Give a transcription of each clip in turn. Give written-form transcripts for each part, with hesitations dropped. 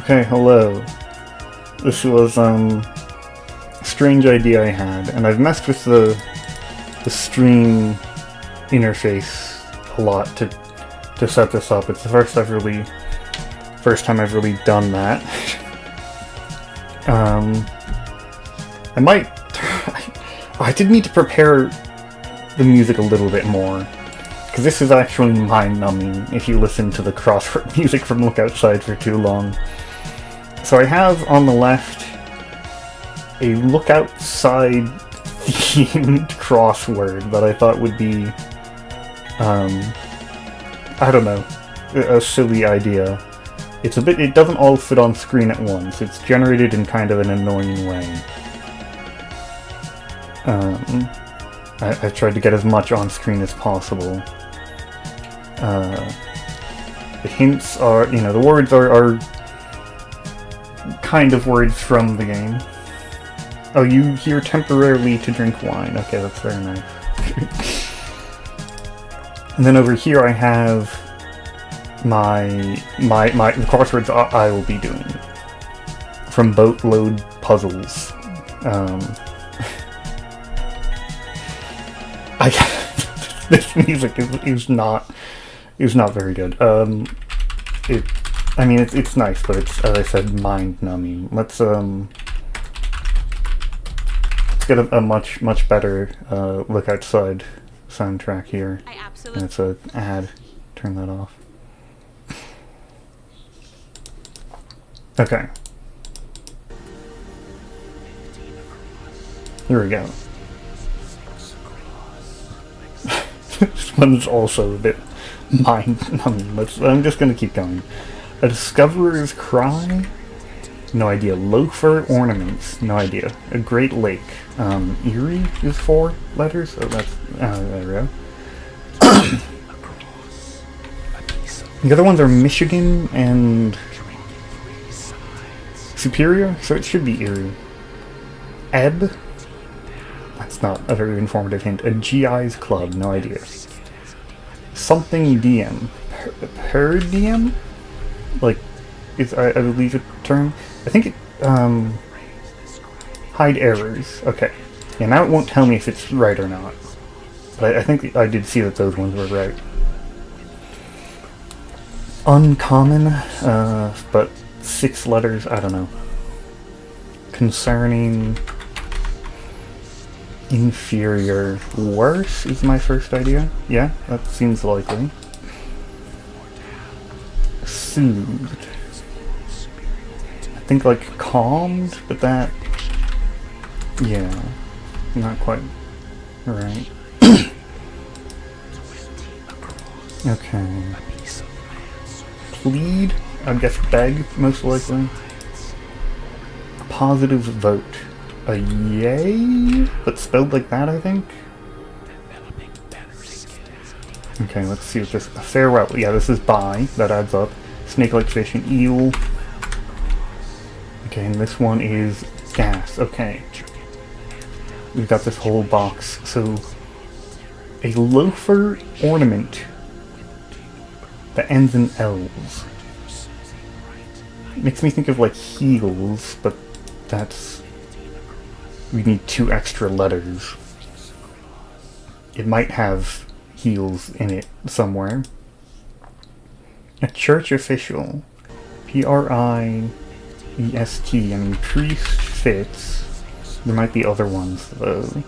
Okay, hello. This was a strange idea I had, and I've messed with the stream interface a lot to set this up. It's the first time I've really done that. I might I did need to prepare the music a little bit more, because this is actually mind-numbing if you listen to the Crossword music from Look Outside for too long. So I have on the left a Look Outside themed crossword that I thought would be, I don't know, a silly idea. It doesn't all fit on screen at once. It's generated in kind of an annoying way. I've tried to get as much on screen as possible. The hints are, the words are kind of words from the game. Oh, you hear temporarily to drink wine. Okay, that's very nice. And then over here I have the crosswords I will be doing from Boatload Puzzles. This music is not very good. It's nice, but it's, as I said, mind-numbing. Let's get a much better Look Outside soundtrack here. And it's an ad. Turn that off. Okay. Here we go. This one's also a bit mind-numbing. I'm just gonna keep going. A discoverer's cry? No idea. Loafer ornaments? No idea. A Great Lake. Erie is 4 letters? Oh, that's... there we go. The other ones are Michigan and... Superior? So it should be Erie. Ebb? That's not a very informative hint. A GI's Club? No idea. Something DM. Per DM? Like, is I believe a term? I think it, hide errors. Okay. Yeah, now it won't tell me if it's right or not. But I think I did see that those ones were right. Uncommon, but 6 letters, I don't know. Concerning... Inferior. Worse is my first idea. Yeah, that seems likely. Soothed. I think like calmed, but that... Yeah, not quite right. Okay. Plead? I guess beg, most likely. Positive vote. A yay? But spelled like that, I think? Okay, let's see what this... A farewell. Yeah, this is bye. That adds up. Snake like fish and eel. Okay, and this one is gas. Okay. We've got this whole box. So, a loafer ornament that ends in L's. Makes me think of like heels, but that's... We need 2 extra letters. It might have heels in it somewhere. A church official. P-R-I-E-S-T. I mean, priest fits. There might be other ones, though.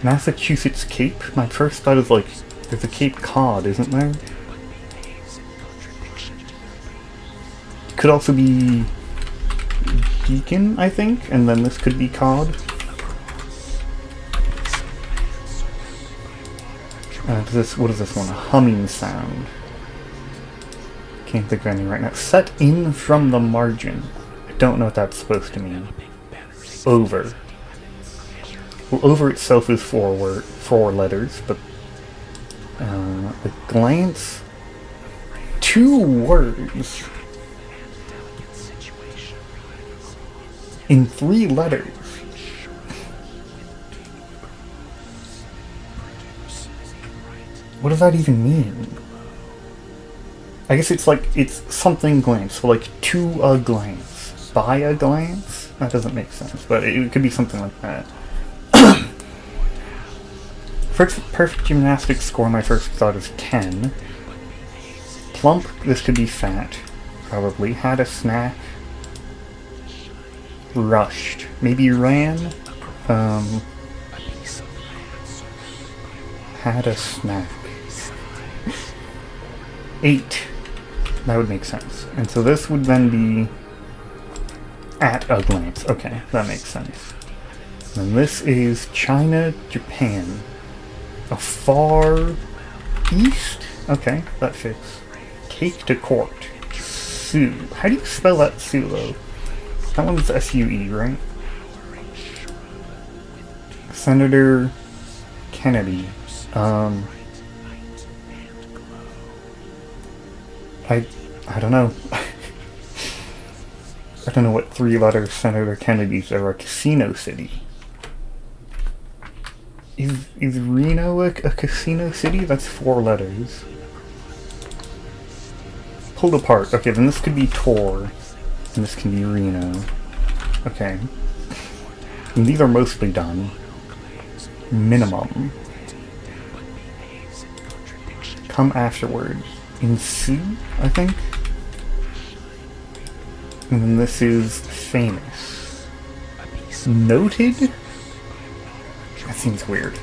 Massachusetts Cape? My first thought is like, there's a Cape Cod, isn't there? Could also be... Deacon, I think, and then this could be Cod. What is this one? A humming sound. Can't think of any right now. Set in from the margin. I don't know what that's supposed to mean. Over. Well, over itself is 4 letters, but... a glance... 2 words. In 3 letters. What does that even mean? I guess it's like, it's something glance, so like to a glance. By a glance? That doesn't make sense, but it could be something like that. First perfect gymnastics score, my first thought is 10. Plump, this could be fat, probably. Had a snack. Rushed. Maybe ran. Had a snack. 8. That would make sense. And so this would then be at a glance. Okay, that makes sense. And this is China, Japan. A far east? Okay, that fits. Cake to court. Sue. How do you spell that Sue, though? That one's S-U-E, right? Senator Kennedy. I don't know. I don't know what 3-letter Senator Kennedys are. A casino city. Is Reno a casino city? That's 4 letters. Pulled apart. Okay, then this could be Tor. And this can be Reno. Okay. And these are mostly done. Minimum. Come afterward. Ensue, I think? And then this is famous. Noted? That seems weird.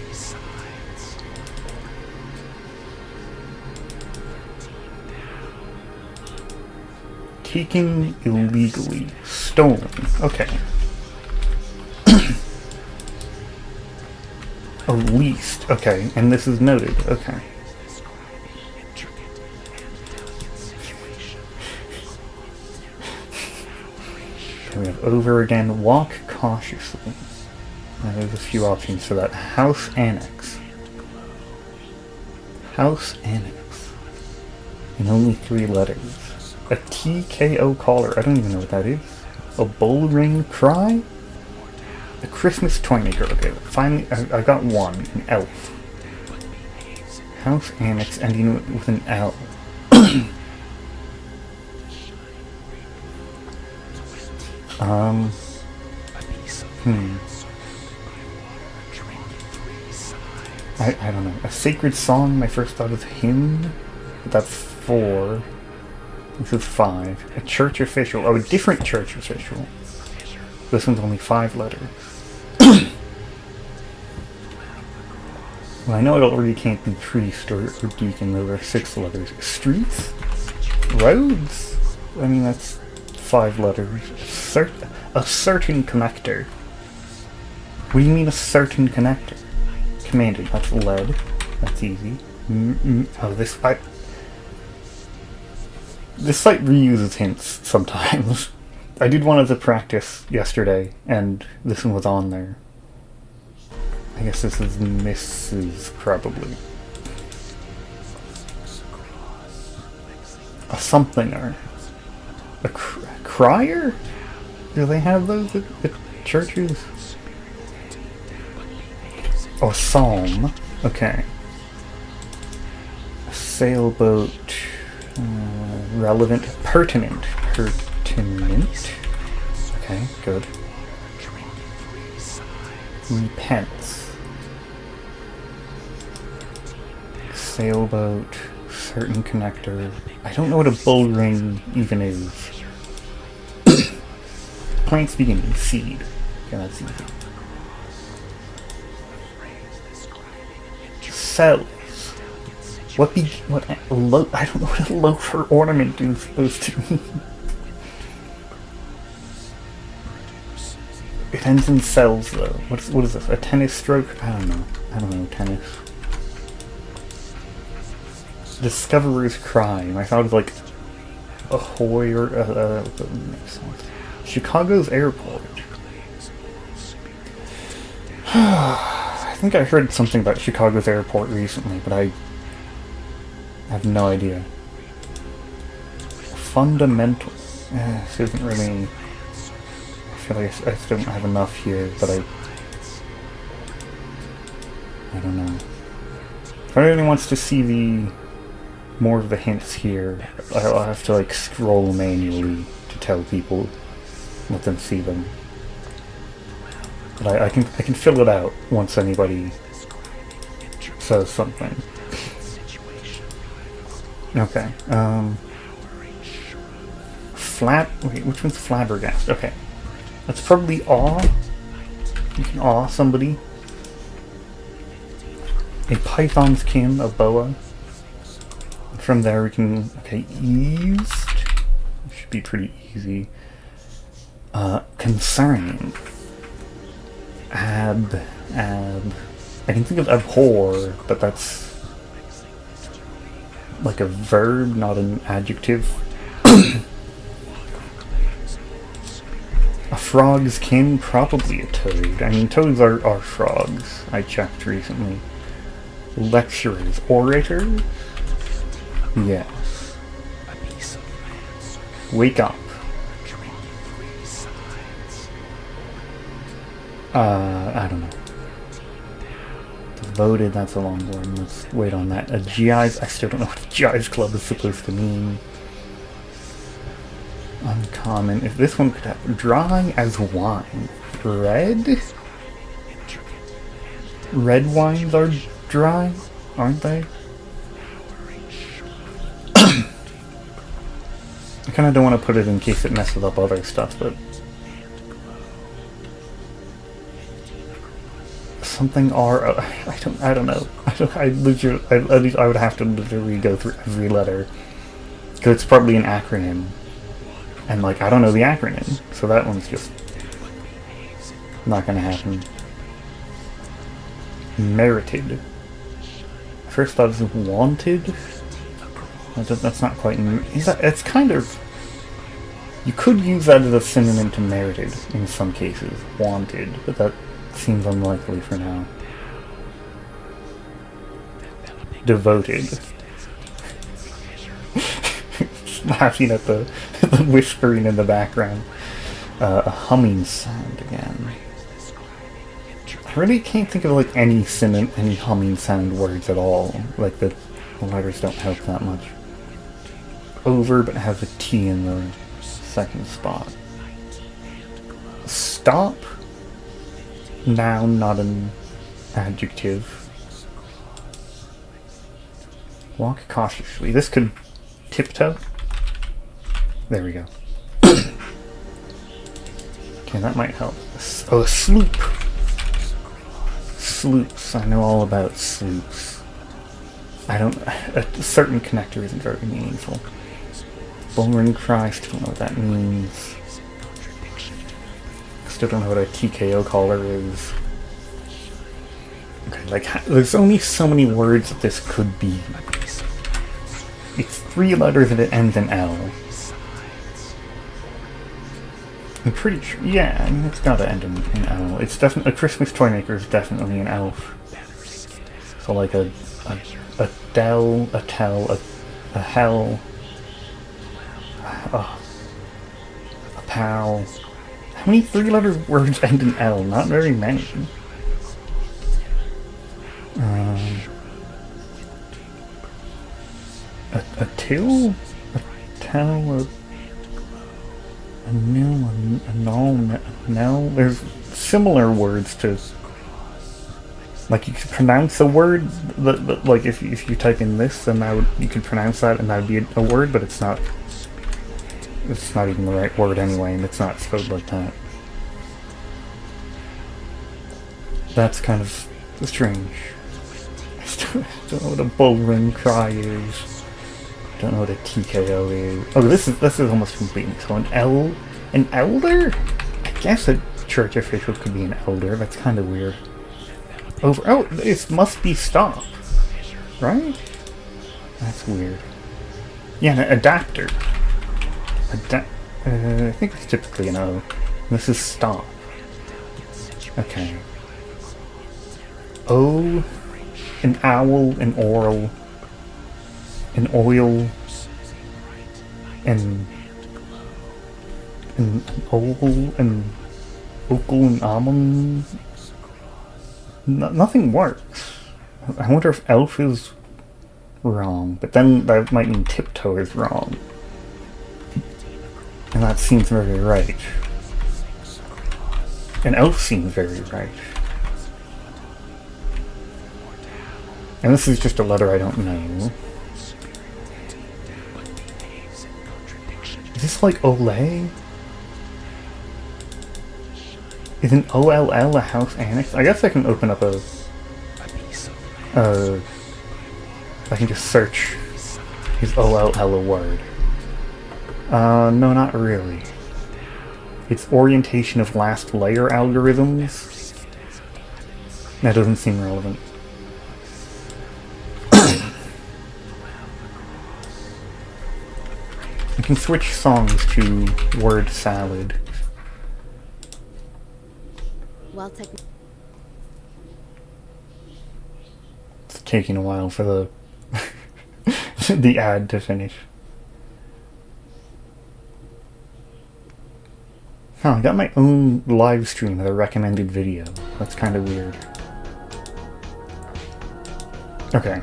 Taken illegally. Stolen. Okay. Oh, leased. Okay, and this is noted. Okay. We have over again. Walk cautiously. Now there's a few options for that. House annex. House annex. And only 3 letters. A TKO caller. I don't even know what that is. A bull ring cry? A Christmas toy maker. Okay, finally, I got one. An elf. House annex ending with an L. I don't know. A sacred song, my first thought is hymn, but that's 4. This is 5. A church official. Oh, a different church official. This one's only 5 letters. Well, I know it already can't be priest or deacon, those are 6 letters. Streets? Roads? I mean, that's 5 letters. A certain connector. What do you mean a certain connector? Commanded, that's lead. That's easy. Oh, this site reuses hints sometimes. I did one as a practice yesterday, and this one was on there. I guess this is Mrs. probably. A somethinger. A crier? Do they have those at churches? Oh, a psalm. Okay. A sailboat. Relevant. Pertinent. Pertinent. Okay, good. Repents. Sailboat. Certain connector. I don't know what a bull ring even is. Plants beginning. Seed. Okay, that's easy. Cells. I don't know what a loaf or ornament is supposed to mean. It ends in cells though. What is this? A tennis stroke? I don't know tennis. Discoverer's crime. I thought it was like ahoy or makes sense. Chicago's airport. I think I heard something about Chicago's airport recently, but I have no idea. Fundamental. This isn't really... I feel like I still don't have enough here, but I don't know. If anyone wants to see the more of the hints here. I'll have to like scroll manually to tell people, let them see them. But I can fill it out once anybody says something. Okay. Wait, which one's flabbergast? Okay. That's probably awe. You can awe somebody. A python's kin, a boa. From there we can, okay, eased. Should be pretty easy. Concerning. I can think of abhor, but that's like a verb, not an adjective. A frog's kin, probably a toad. I mean, toads are frogs. I checked recently. Lecturers, orators? Yes. Wake up. I don't know. Devoted, that's a long one. Let's wait on that. A GI's, I still don't know what a GI's club is supposed to mean. Uncommon. If this one could have dry as wine. Red? Red wines are dry, aren't they? I kind of don't want to put it in case it messes up other stuff, but something R. I don't know. I would have to literally go through every letter because it's probably an acronym, and like I don't know the acronym, so that one's just not gonna happen. Merited. First thought is wanted. That's not quite. It's kind of. You could use that as a synonym to merited in some cases. Wanted, but that seems unlikely for now. Devoted. Laughing at the whispering in the background. A humming sound again. I really can't think of like any humming sound words at all. Like the letters don't help that much. Over, but has a T in the second spot. Stop. Noun, not an adjective. Walk cautiously. This could tiptoe. There we go. Okay, that might help. Oh, sloop. Sloops. I know all about sloops. I don't. A certain connector isn't very meaningful. Bullring cry. Still don't know what that means. Still don't know what a TKO caller is. Okay, like there's only so many words that this could be. It's 3 letters and it ends in L. I'm pretty sure. Yeah, I mean it's gotta end in L. It's definitely a Christmas toy maker is definitely an elf. So like a Dell, a Tell, a Hell, a Pal. How many 3-letter words end in L? Not very many. A till, a tell, a nil, a null. There's similar words to. Like you could pronounce a word, like if you type in this, then you could pronounce that, and that would be a word, but it's not. It's not even the right word anyway, and it's not spelled like that. That's kind of strange. I still don't know what a bullring cry is. Don't know what a TKO is. Oh, this is almost complete. So an elder? I guess a church official could be an elder. That's kind of weird. Over. Oh, it must be stop, right? That's weird. Yeah, an adapter. I think it's typically an O. This is stop. Okay. O, an owl, an oral, an oil, an oval, an ocal, and almond. Nothing works. I wonder if elf is wrong, but then that might mean tiptoe is wrong. And that seems very right. And elf seems very right. And this is just a letter I don't know. Is this like Olay? Is an OLL a house annex? I guess I can open up a... I can just search is OLL a word? No, not really. It's orientation of last layer algorithms. That doesn't seem relevant. I can switch songs to word salad. It's taking a while for the the ad to finish. Huh, I got my own live stream of a recommended video. That's kind of weird. Okay.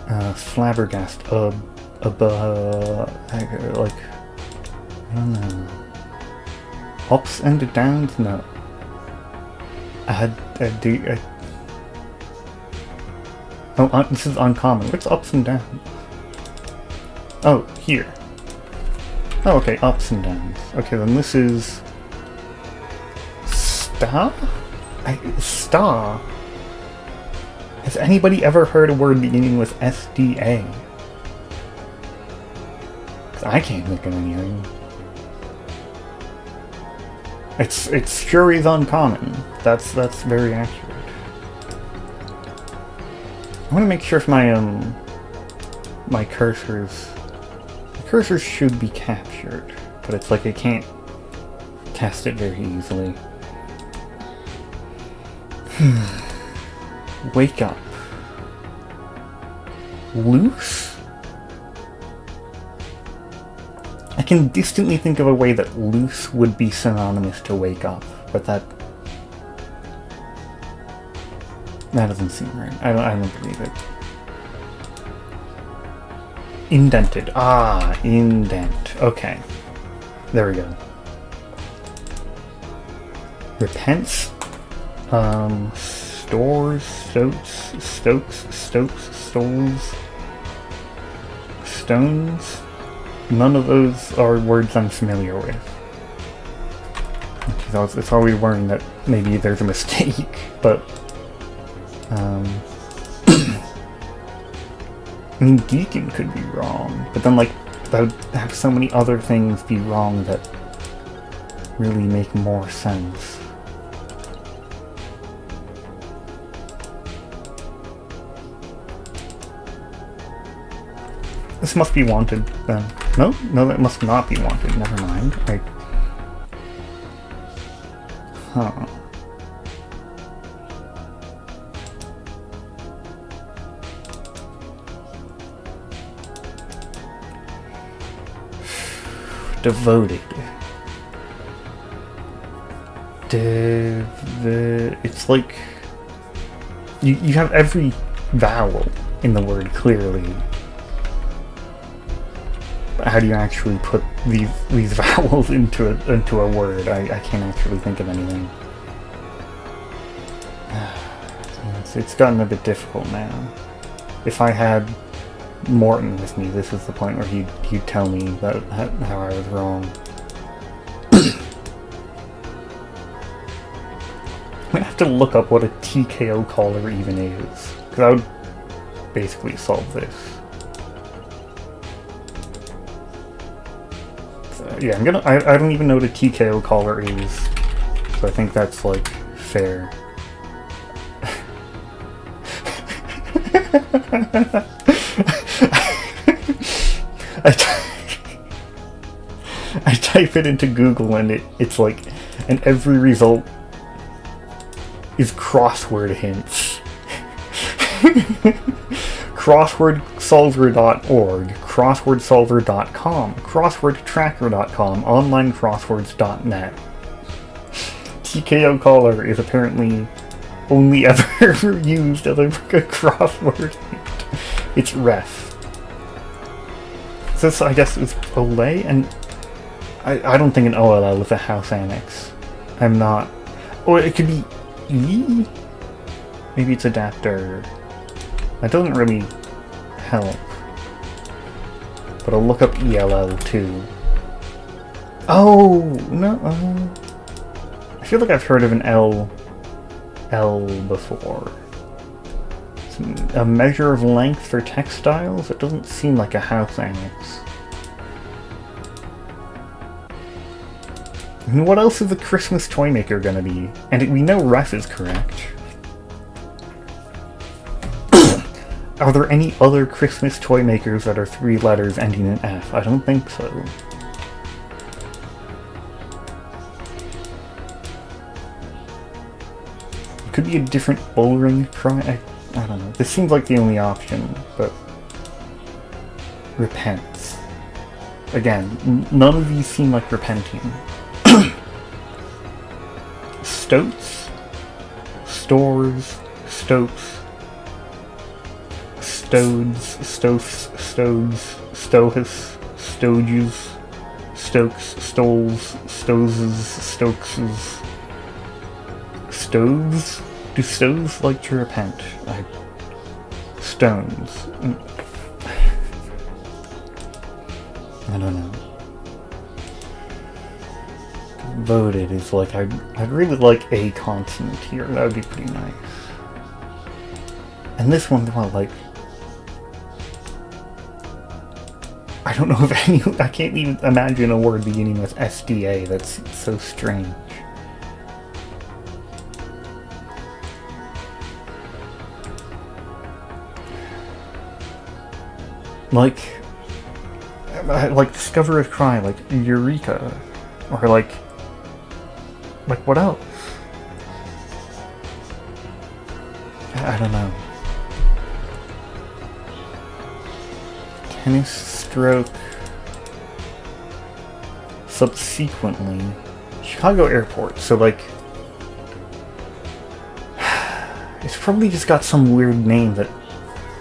Flabbergast. Like, I don't know. Ups and downs? No. Oh, this is uncommon. What's ups and downs? Oh, here. Oh, okay, ups and downs. Okay, then this is... Star? Star? Has anybody ever heard a word beginning with SDA? 'Cause I can't think of anything. It's sure is uncommon. That's very accurate. I want to make sure if my my cursors should be captured, but it's like I can't test it very easily. Wake up. Loose? I can distantly think of a way that loose would be synonymous to wake up, but that doesn't seem right. I don't believe it. Indented. Ah, indent. Okay. There we go. Repents. Stores, stokes, stoles, stones. None of those are words I'm familiar with. It's always worrying that maybe there's a mistake, but I mean, deacon could be wrong, but then like that would have so many other things be wrong that really make more sense. This must be wanted then. No, that must not be wanted. Never mind. Huh. Devoted. It's like you have every vowel in the word clearly. But how do you actually put these vowels into a word? I can't actually think of anything. It's gotten a bit difficult now. If I had Morton with me, this is the point where he'd tell me that how I was wrong. I'm gonna have to look up what a TKO caller even is, because that would basically solve this. So, yeah, I don't even know what a TKO caller is, so I think that's like fair. I type it into Google and it's like, and every result is crossword hints. Crosswordsolver.org, crosswordsolver.com, crosswordtracker.com, onlinecrosswords.net. TKO caller is apparently only ever used as a crossword hint. It's ref. So this, I guess, is Olay, and I don't think an OLL is a house annex. I'm not. Or it could be E? Maybe it's adapter. That doesn't really help. But I'll look up ELL too. Oh, no. I feel like I've heard of an L before. It's a measure of length for textiles? It doesn't seem like a house annex. And what else is a Christmas toy maker gonna be? And we know ref is correct. Are there any other Christmas toy makers that are 3 letters ending in F? I don't think so. It could be a different bullring cry. I don't know. This seems like the only option, but repents. Again, none of these seem like repenting. Stoats? Stores? Stoats? Stodes? Stoths? Stodes? Stohus? Stoges? Stokes? Stoles? Stoses? Stokeses? Stoves? Do stoves like to repent? Stones. I don't know. Voted is like, I'd really like a consonant here. That would be pretty nice. And this one, well, like, I don't know if any, I can't even imagine a word beginning with SDA. That's so strange. Like Discover a Cry, like Eureka, or like what else? I don't know. Tennis stroke. Subsequently, Chicago Airport. So like, it's probably just got some weird name that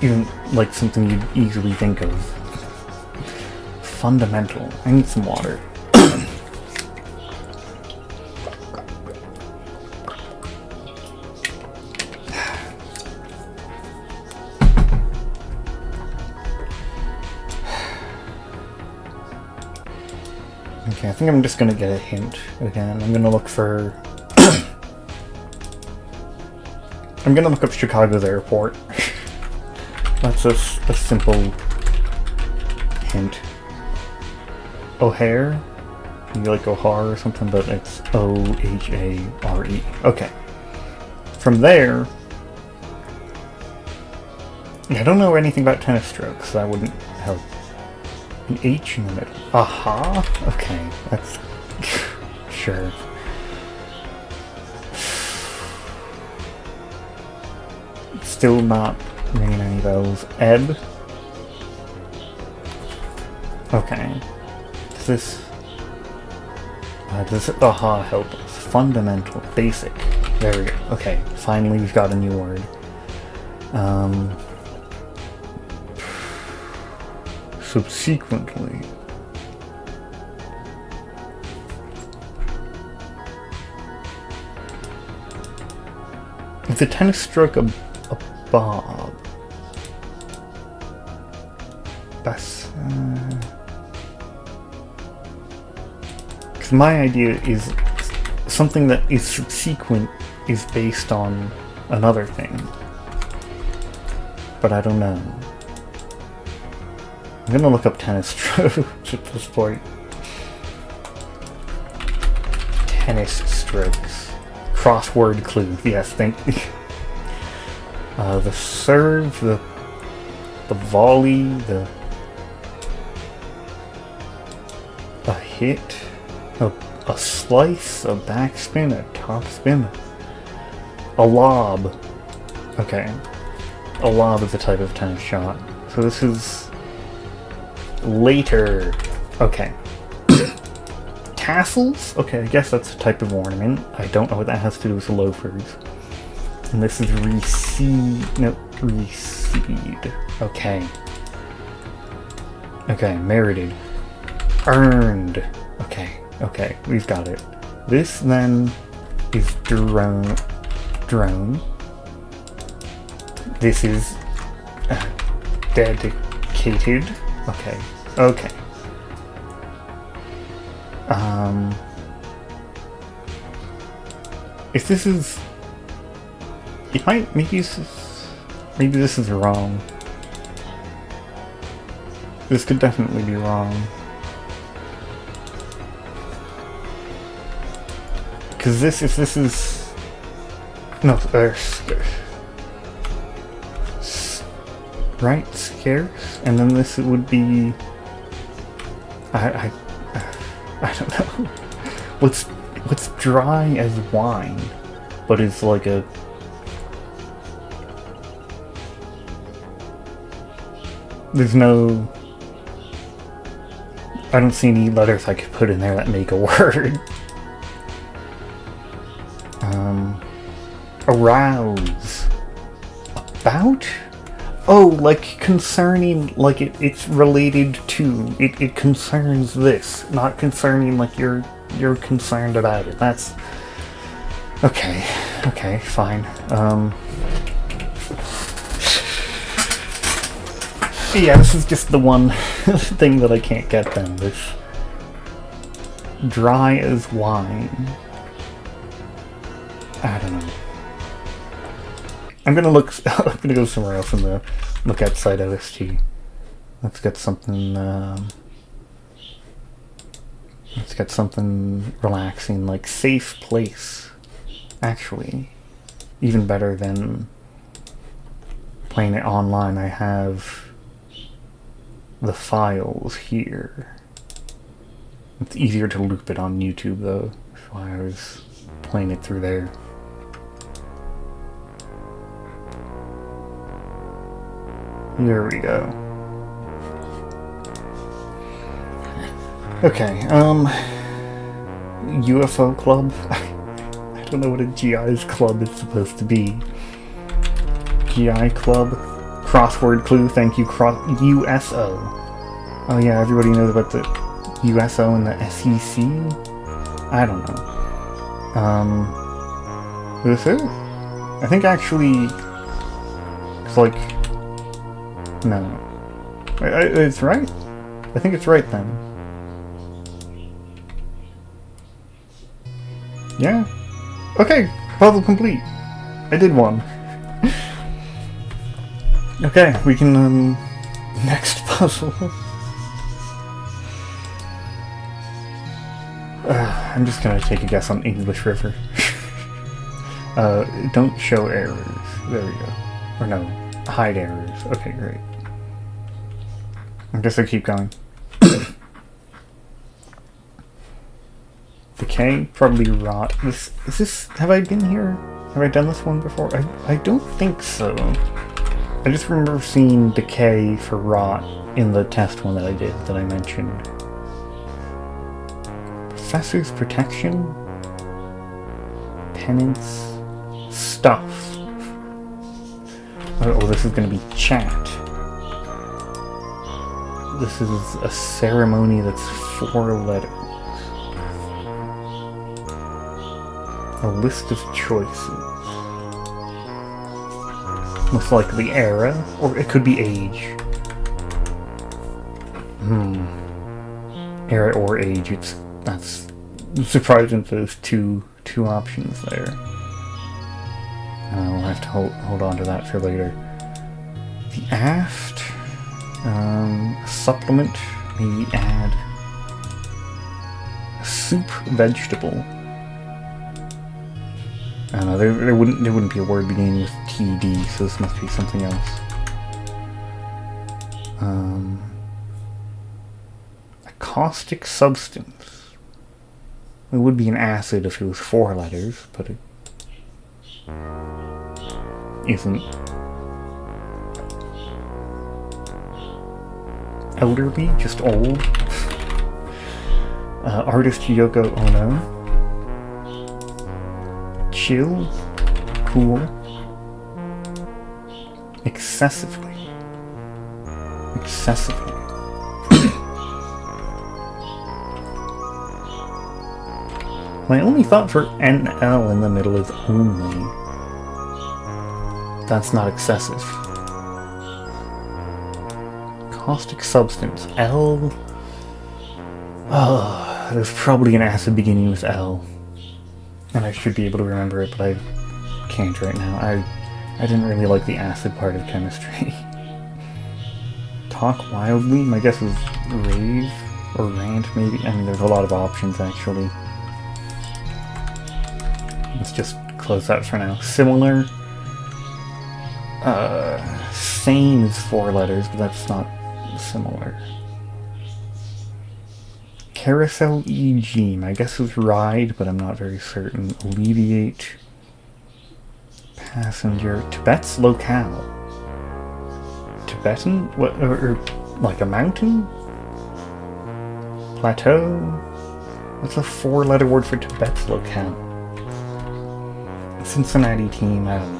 isn't like something you'd easily think of. Fundamental. I need some water. Okay, I think I'm just gonna get a hint again. I'm gonna look for... I'm gonna look up Chicago's airport. That's a simple hint. O'Hare? Maybe like O'Hare or something, but it's O-H-A-R-E. Okay. From there... I don't know anything about tennis strokes, so that wouldn't help. An H in the middle. Aha? Okay, that's... sure. Still not ringing any bells. Ebb? Okay. Does this aha help us? Fundamental. Basic. There we go. Okay, finally we've got a new word. Subsequently. Is a tennis stroke a bob? That's... because my idea is something that is subsequent is based on another thing. But I don't know. I'm gonna look up tennis strokes at this point. Tennis strokes. Crossword clue. Yes, thank you. The serve, the volley, a hit, a slice, a backspin, a topspin, a lob. Okay. A lob is a type of tennis shot. So this is... later. Okay. Tassels? Okay, I guess that's a type of ornament. I don't know what that has to do with loafers. And this is recede. No, recede. Okay. Okay, merited. Earned. Okay, okay, we've got it. This then is drone. This is dedicated. Okay, okay. If this is, maybe this is wrong. This could definitely be wrong. Because if this is, no, right, scarce, and then this would be, I don't know. What's dry as wine, but it's like a, there's no, I don't see any letters I could put in there that make a word. Arouse. About? Oh, like concerning, like it's related to, it concerns this, not concerning like you're concerned about it. That's, okay, fine. Yeah, this is just the one thing that I can't get then. This dry as wine. I don't know. I'm gonna go somewhere else and look outside OST. Let's get something, let's get something relaxing, like safe place. Actually, even better than playing it online. I have the files here. It's easier to loop it on YouTube though. That's why I was playing it through there. There we go. Okay, UFO club? I don't know what a GI's club is supposed to be. GI club? Crossword clue, thank you, USO. Oh yeah, everybody knows about the USO and the SEC? I don't know. Is this it? I think actually, it's like, no. It's right? I think it's right then. Yeah? Okay, puzzle complete. I did one. Okay, we can, next puzzle. I'm just gonna take a guess on English River. Don't show errors. There we go. Or no, hide errors. Okay, great. I guess I keep going. Decay, probably rot. Is this, have I been here? Have I done this one before? I don't think so. I just remember seeing decay for rot in the test one that I did, that I mentioned. Professor's protection? Penance? Stuff. Oh, this is gonna be chat. This is a ceremony that's 4 letters. A list of choices. Most likely era, or it could be age. Era or age, that's surprising for those two options there. We'll have to hold on to that for later. The aft, supplement, maybe add a soup vegetable. I don't know, there wouldn't be a word beginning with TD, so this must be something else. A caustic substance. It would be an acid if it was 4 letters, but it isn't. Elderly, just old. Artist Yoko Ono. Chill, cool. Excessively. Excessively. My only thought for NL in the middle is only. That's not excessive. Caustic substance. L. Oh, there's probably an acid beginning with L. And I should be able to remember it, but I can't right now. I didn't really like the acid part of chemistry. Talk wildly? My guess is rave or rant, maybe. I mean, there's a lot of options, actually. Let's just close that for now. Similar. Sane is 4 letters, but that's not similar. Carousel EG. My guess is ride, but I'm not very certain. Alleviate. Passenger. Tibet's locale. Tibetan? What? Or like a mountain? Plateau? What's a 4-letter word for Tibet's locale? Cincinnati team, I don't know.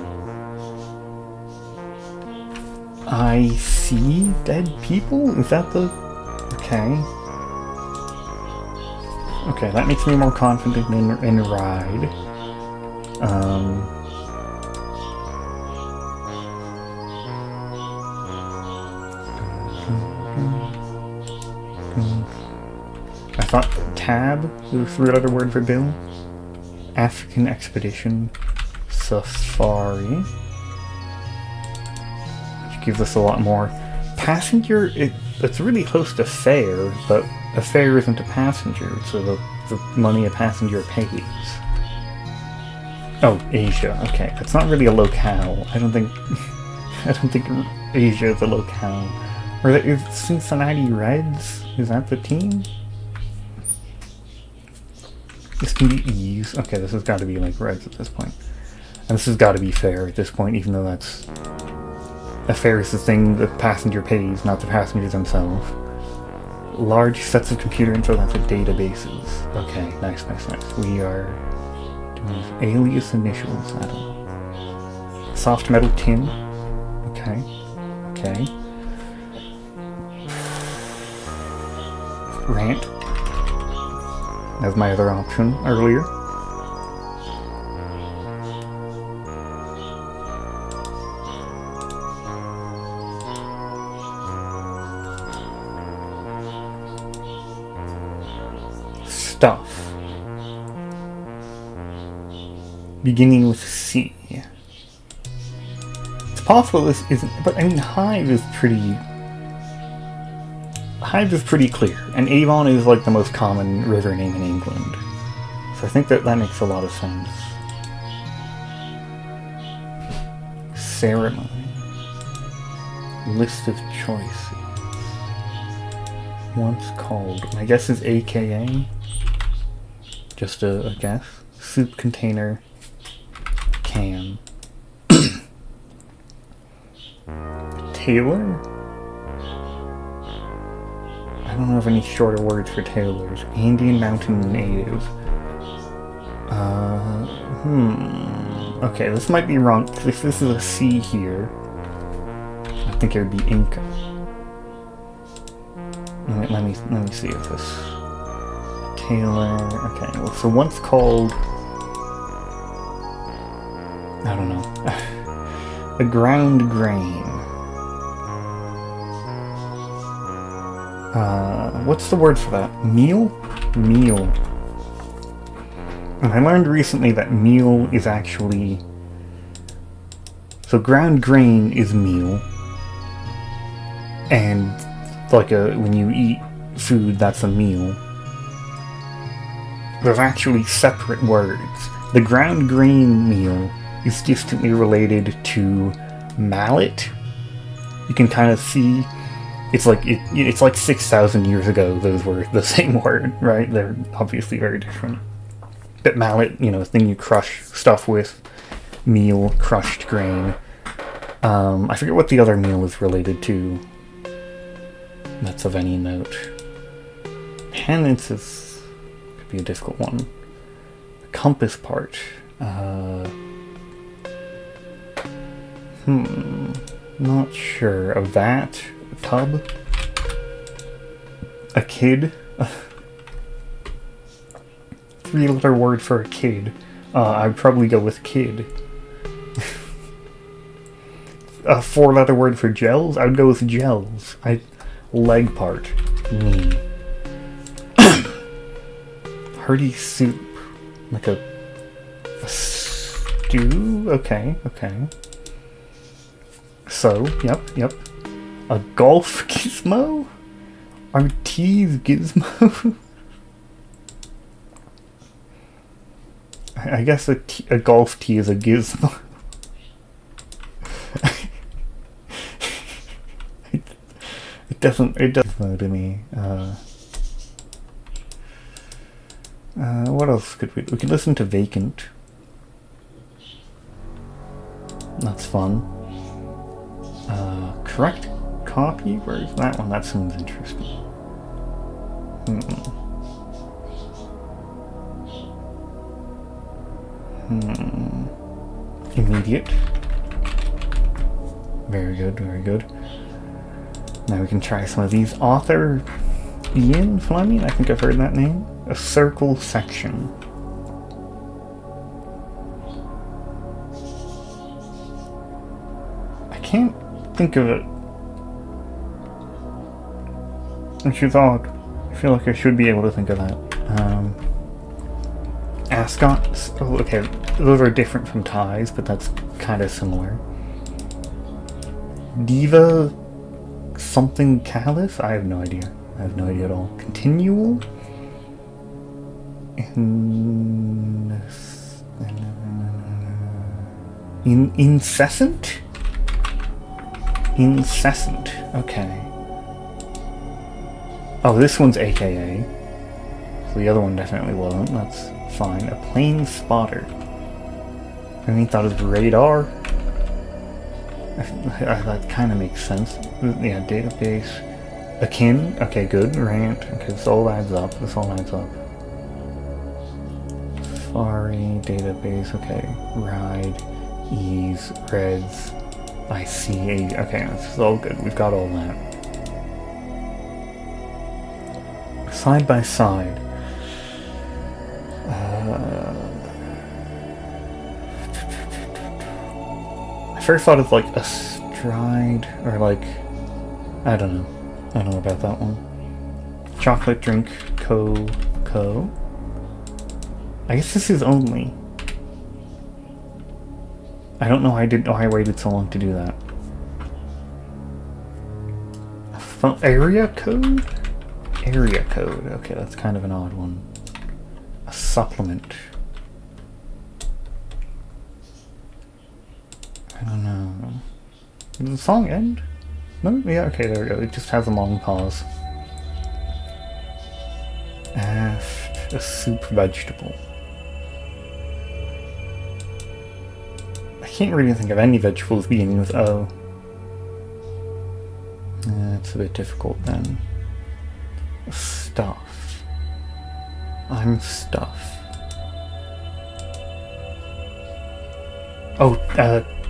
I see dead people? Is that the... Okay. Okay, that makes me more confident in ride. I thought tab was a 3-letter word for bill. African expedition. Safari. Which gives us a lot more. Passenger, it's really close to fare, but a fare isn't a passenger, so the money a passenger pays. Oh, Asia. Okay, that's not really a locale. I don't think Asia is a locale. Or is Cincinnati Reds? Is that the team? This can be E's. Okay, this has got to be like Reds at this point. And this has got to be fair at this point, even though that's... A fare is the thing the passenger pays, not the passengers themselves. Large sets of computer info, that's a databases. Okay, nice. We are doing alias initials, I don't know. Soft metal tin. Okay. Rant. As my other option earlier. Stuff. Beginning with C. It's possible this isn't, but I mean Hive is pretty clear, and Avon is like the most common river name in England. So I think that makes a lot of sense. Ceremony. List of choices. Once called. My guess is AKA. Just a guess. Soup container. Can. Tailor? I don't know of any shorter words for tailors. Andean mountain native. Okay, this might be wrong. If this is a C here, I think it would be Inca. Let me see if this... Tailor... Okay, well, so once called... I don't know. A ground grain. What's the word for that? Meal? Meal. And I learned recently that meal is actually... So ground grain is meal. And like when you eat food, that's a meal. There's actually separate words. The ground grain meal is distantly related to mallet. You can kind of see... It's like 6,000 years ago those were the same word, right? They're obviously very different. But mallet, you know, thing you crush stuff with. Meal, crushed grain. I forget what the other meal is related to. That's of any note. Penance could be a difficult one. The compass part. Not sure. A vat? A tub? A kid? 3-letter word for a kid. I'd probably go with kid. A 4-letter word for gels? I would go with gels. Leg part. Knee. Hearty soup. Like a stew? Okay. So, yep. A golf gizmo? Artese gizmo? I guess a golf tee is a gizmo. It doesn't gizmo to me. What else could we could listen to Vacant. That's fun. Correct copy? Where's that one? That sounds interesting. Immediate. Very good. Now we can try some of these. Author Ian Fleming? I think I've heard that name. A circle section. I can't think of it. Which is odd. I feel like I should be able to think of that. Ascots. Oh, okay. Those are different from ties, but that's kind of similar. Diva something callous? I have no idea. At all. Continual? Incessant? Incessant. Okay. Oh, this one's AKA. So the other one definitely wasn't. That's fine. A plane spotter. I mean, thought it was radar. That kind of makes sense. Yeah, database. Akin. Okay, good. Rant. Okay, this all adds up. Safari, database. Okay. Ride, ease, reds, IC. Okay, this is all good. We've got all that. Side by side. I first thought of like a stride or like I don't know about that one. Chocolate drink co. I guess this is only. I don't know why I waited so long to do that. Area code? Area code. Okay, that's kind of an odd one. A supplement. I don't know. Does the song end? No? Yeah, okay, there we go. It just has a long pause. Aft, a soup vegetable. I can't really think of any vegetables beginning with O. It's a bit difficult then. Stuff. I'm stuff. Oh,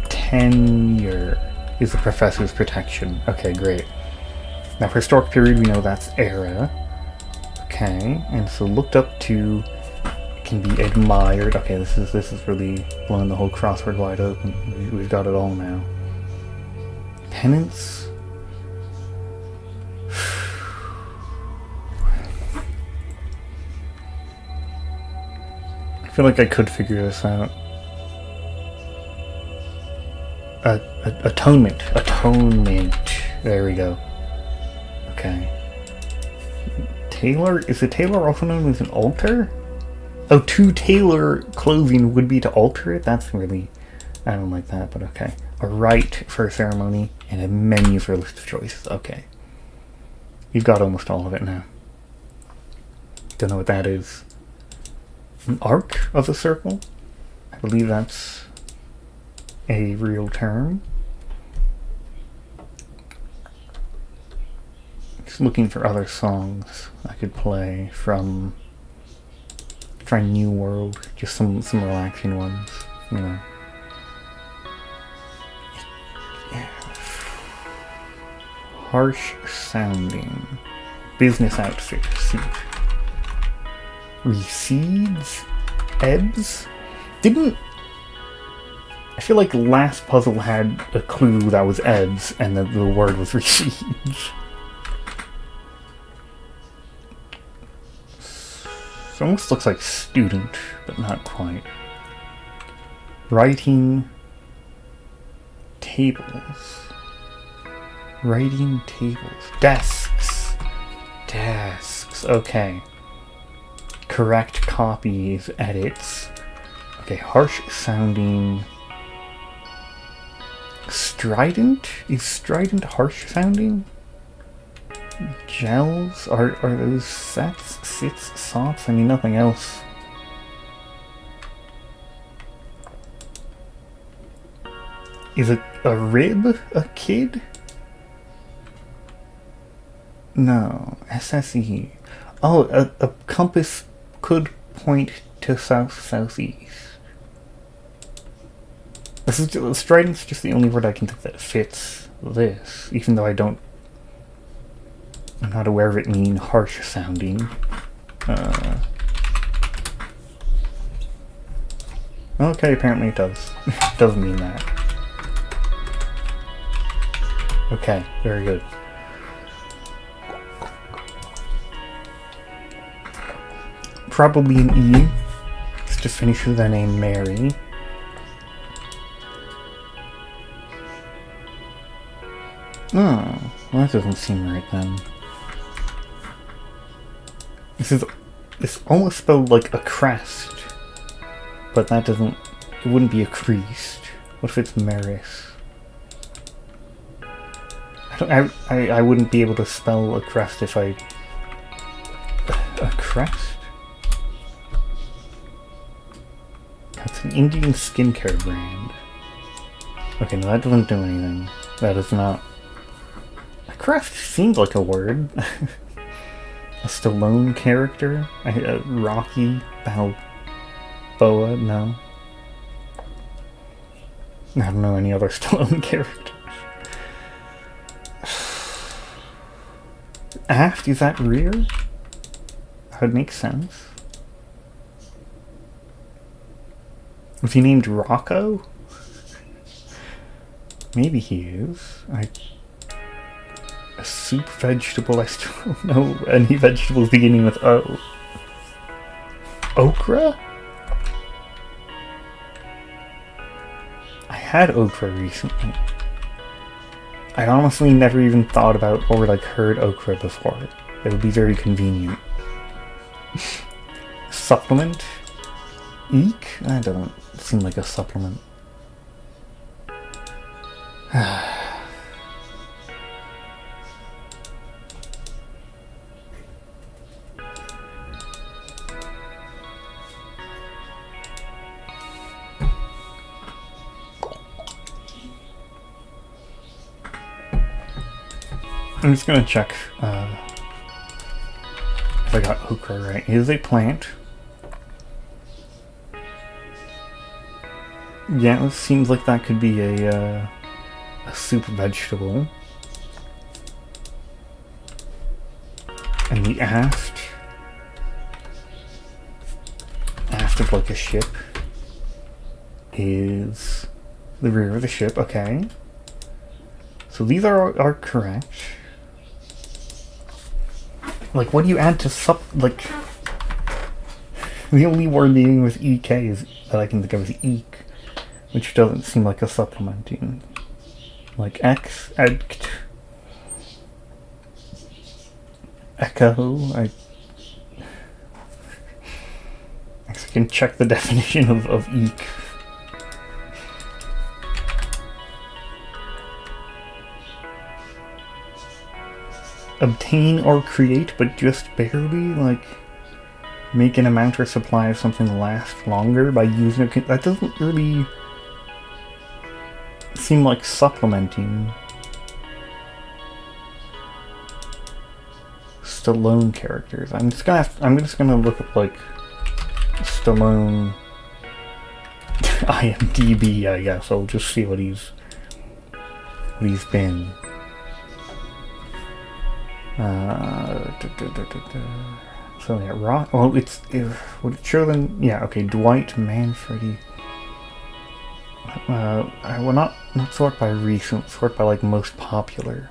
tenure is the professor's protection. Okay, great. Now, for historic period, we know that's era. Okay, and so looked up to can be admired. Okay, this is really blowing the whole crossword wide open. We've got it all now. Penance. I feel like I could figure this out. Atonement. There we go. Okay. Tailor? Is a tailor also known as an altar? Oh, to tailor clothing would be to alter it? That's really... I don't like that, but okay. A rite for a ceremony, and a menu for a list of choices. Okay. You've got almost all of it now. Don't know what that is. An arc of a circle? I believe that's a real term. Just looking for other songs I could play from... Try New World, just some relaxing ones, you know. Harsh sounding. Business outfit suit. Recedes? Ebbs? Didn't... I feel like last puzzle had a clue that was ebbs and that the word was recedes. It almost looks like student, but not quite. Writing tables. Writing tables. Desks. Desks. Okay. Correct copies. Edits. Okay, harsh sounding. Strident? Is strident harsh sounding? Gels? Are those sets? Sits? Sots? I mean, nothing else. Is a rib a kid? No. SSE. Oh, a compass could point to south-southeast. This is strident's just the only word I can think that fits this, even though I'm not aware of it being harsh sounding. Okay, apparently it does. It does mean that. Okay, very good. Probably an E, just to finish with the name Mary. Oh, well that doesn't seem right then. This almost spelled like a crest, but that doesn't, it wouldn't be a creased. What if it's Maris? I wouldn't be able to spell a crest if I... A crest? That's an Indian skincare brand. Okay, no, that doesn't do anything. That is not... A crest seems like a word. A Stallone character? Rocky Balboa? No. I don't know any other Stallone characters. Aft? Is that rear? That would make sense. Was he named Rocco? Maybe he is. A soup vegetable? I still don't know any vegetables beginning with O. Okra? I had okra recently. I honestly never even thought about or like heard okra before. It would be very convenient. Supplement? Eek? That doesn't seem like a supplement. I'm just gonna check if I got okra right. It is a plant. Yeah, it seems like that could be a soup vegetable. And the aft of like a ship is the rear of the ship. Okay, so these are correct. Like, what do you add to like, the only word beginning with EK is that I can think of is eek, which doesn't seem like a supplementing. Like X, ect, echo, I can check the definition of eek. Obtain or create, but just barely, like, make an amount or supply of something last longer by using it. That doesn't really seem like supplementing. Stallone characters. I'm just gonna look up like Stallone IMDb, I guess. I'll just see what he's been. So yeah, Rock. Well, would it show them? Yeah, okay. Dwight, Manfredi. Well, not sort by recent. Sort by like most popular.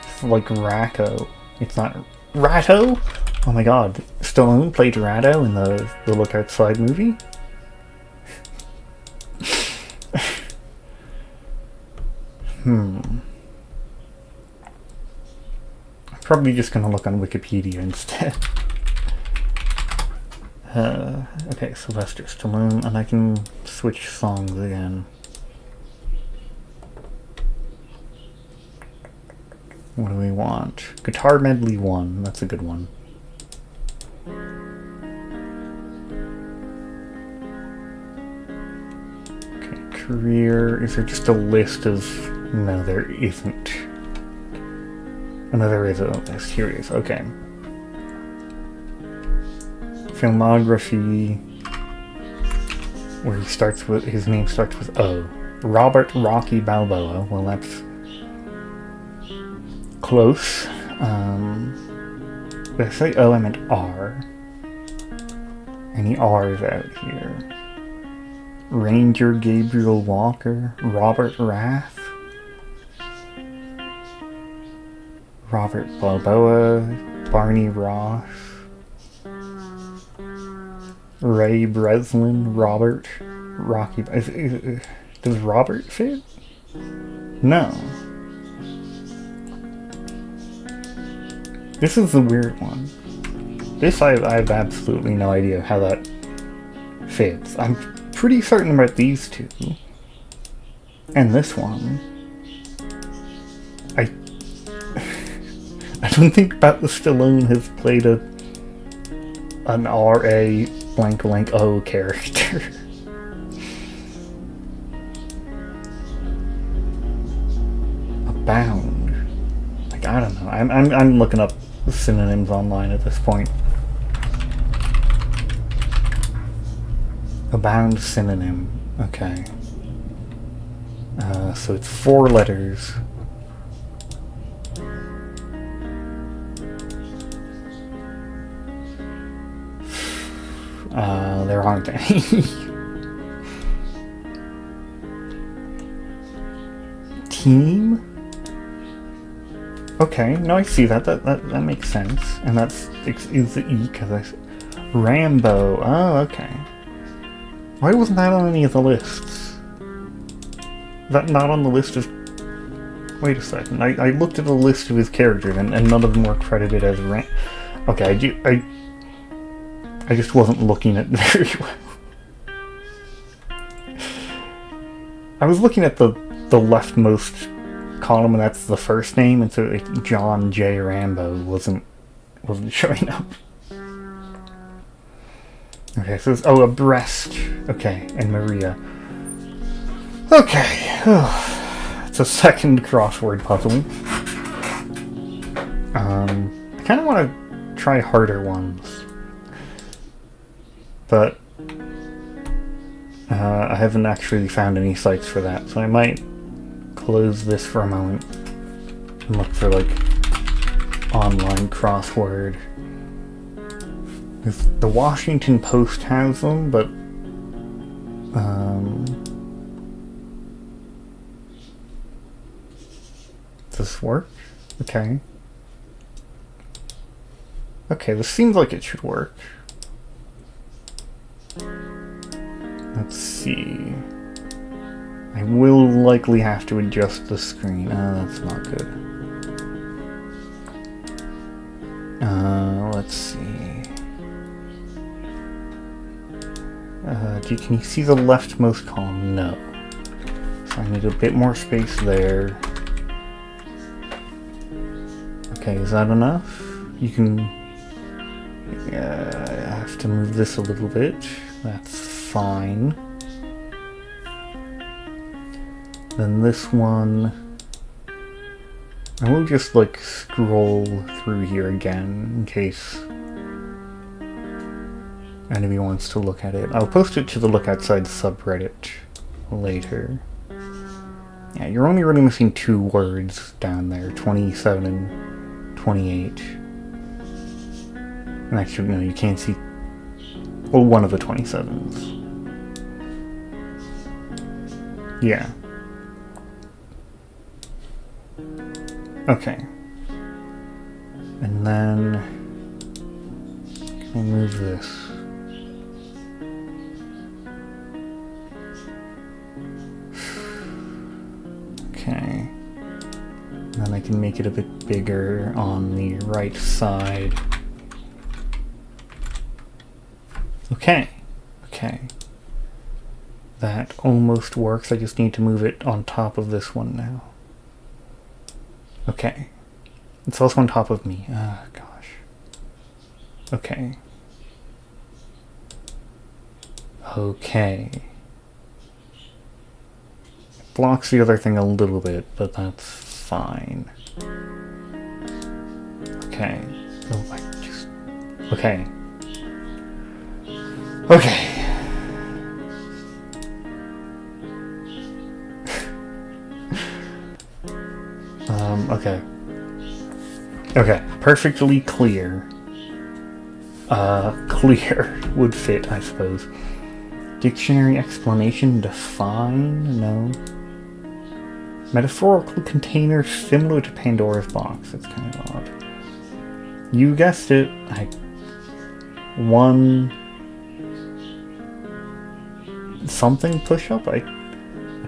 It's like Racco. It's not Ratto. Oh my God! Stallone played Ratto in the Look Outside movie. I'm probably just gonna look on Wikipedia instead. Okay, Sylvester Stallone, and I can switch songs again. What do we want? Guitar Medley 1, that's a good one. Okay, career, is there just a list of... No, there isn't. Oh, no, there is a list. Here it is. Okay. Filmography, where he starts with, his name starts with O. Robert Rocky Balboa. Well, that's close. Did I say O? I meant R. Any R's out here? Ranger Gabriel Walker. Robert Rath. Robert Balboa, Barney Ross, Ray Breslin, Robert, Rocky... does Robert fit? No. This is the weird one. This I have absolutely no idea how that fits. I'm pretty certain about these two. And this one. I don't think Pat the Stallone has played an R.A. blank blank O character. Abound. Like, I don't know. I'm looking up synonyms online at this point. Abound synonym. Okay. So it's 4 letters. There aren't any. Team? Okay, no, I see that. That makes sense. And is the E, because I... Rambo. Oh, okay. Why wasn't that on any of the lists? Is that not on the list of... Wait a second. I looked at a list of his characters, and none of them were credited as Okay, I just wasn't looking at very well. I was looking at the leftmost column, and that's the first name, and so John J. Rambo wasn't showing up. Okay, so it's, Abreast. Okay, and Maria. Okay, it's a second crossword puzzle. I kind of want to try harder ones. But I haven't actually found any sites for that, so I might close this for a moment and look for like online crossword. The Washington Post has them, but does this work? Okay. Okay, this seems like it should work. Let's see. I will likely have to adjust the screen. Oh, that's not good. Let's see. Can you see the leftmost column? No. So I need a bit more space there. Okay, is that enough? You can... I have to move this a little bit. That's fine. Then this one... I will just like scroll through here again in case anybody wants to look at it. I'll post it to the Look Outside subreddit later. Yeah, you're only really missing 2 words down there, 27 and 28. And actually, no, you can't see... Well, one of the 27s. Yeah. Okay. And then... Can I move this? Okay. And then I can make it a bit bigger on the right side. Okay. Okay. That almost works. I just need to move it on top of this one now. Okay. It's also on top of me. Ah, gosh. Okay. Okay. Blocks the other thing a little bit, but that's fine. Okay. Oh, I just... Okay. Okay. Okay. Okay. Perfectly clear. Clear would fit, I suppose. Dictionary explanation, define, no. Metaphorical container similar to Pandora's box. That's kind of odd. You guessed it. One something push-up? A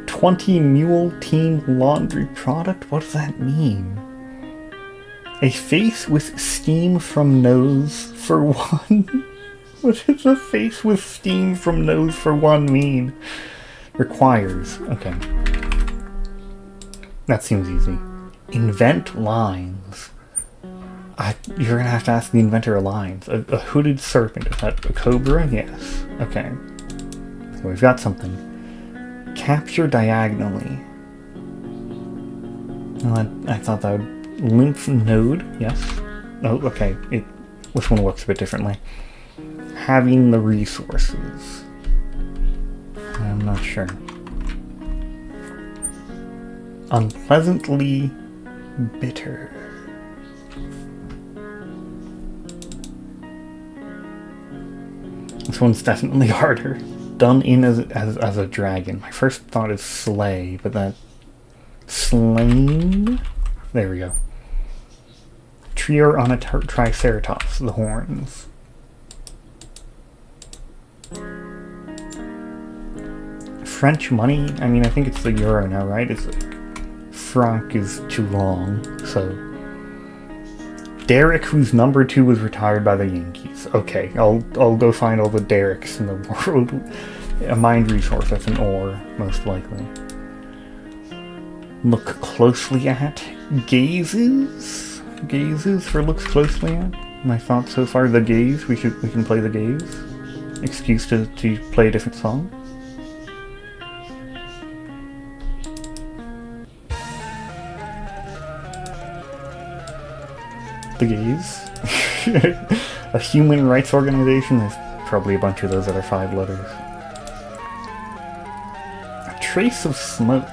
20 mule team laundry product? What does that mean? A face with steam from nose for one? What does a face with steam from nose for one mean? Requires. Okay. That seems easy. Invent lines. You're gonna have to ask the inventor of lines. A hooded serpent. Is that a cobra? Yes. Okay. So we've got something. Capture diagonally. Well, I thought that would... Lymph node. Yes. Oh, okay. This one works a bit differently. Having the resources. I'm not sure. Unpleasantly bitter. This one's definitely harder. Done in as a dragon. My first thought is slay, but that... Slain? There we go. Trio on a triceratops, the horns. French money? I mean, I think it's the euro now, right? It's like... Franc is too long, so... Derek, whose number 2 was retired by the Yankees. Okay, I'll go find all the Dereks in the world. A mind resource, that's an ore, most likely. Look closely at. Gazes? Gazes for looks closely at? My thoughts so far, the gaze. We can play the gaze. Excuse to play a different song. The gaze. A human rights organization. There's probably a bunch of those that are 5 letters. A trace of smoke.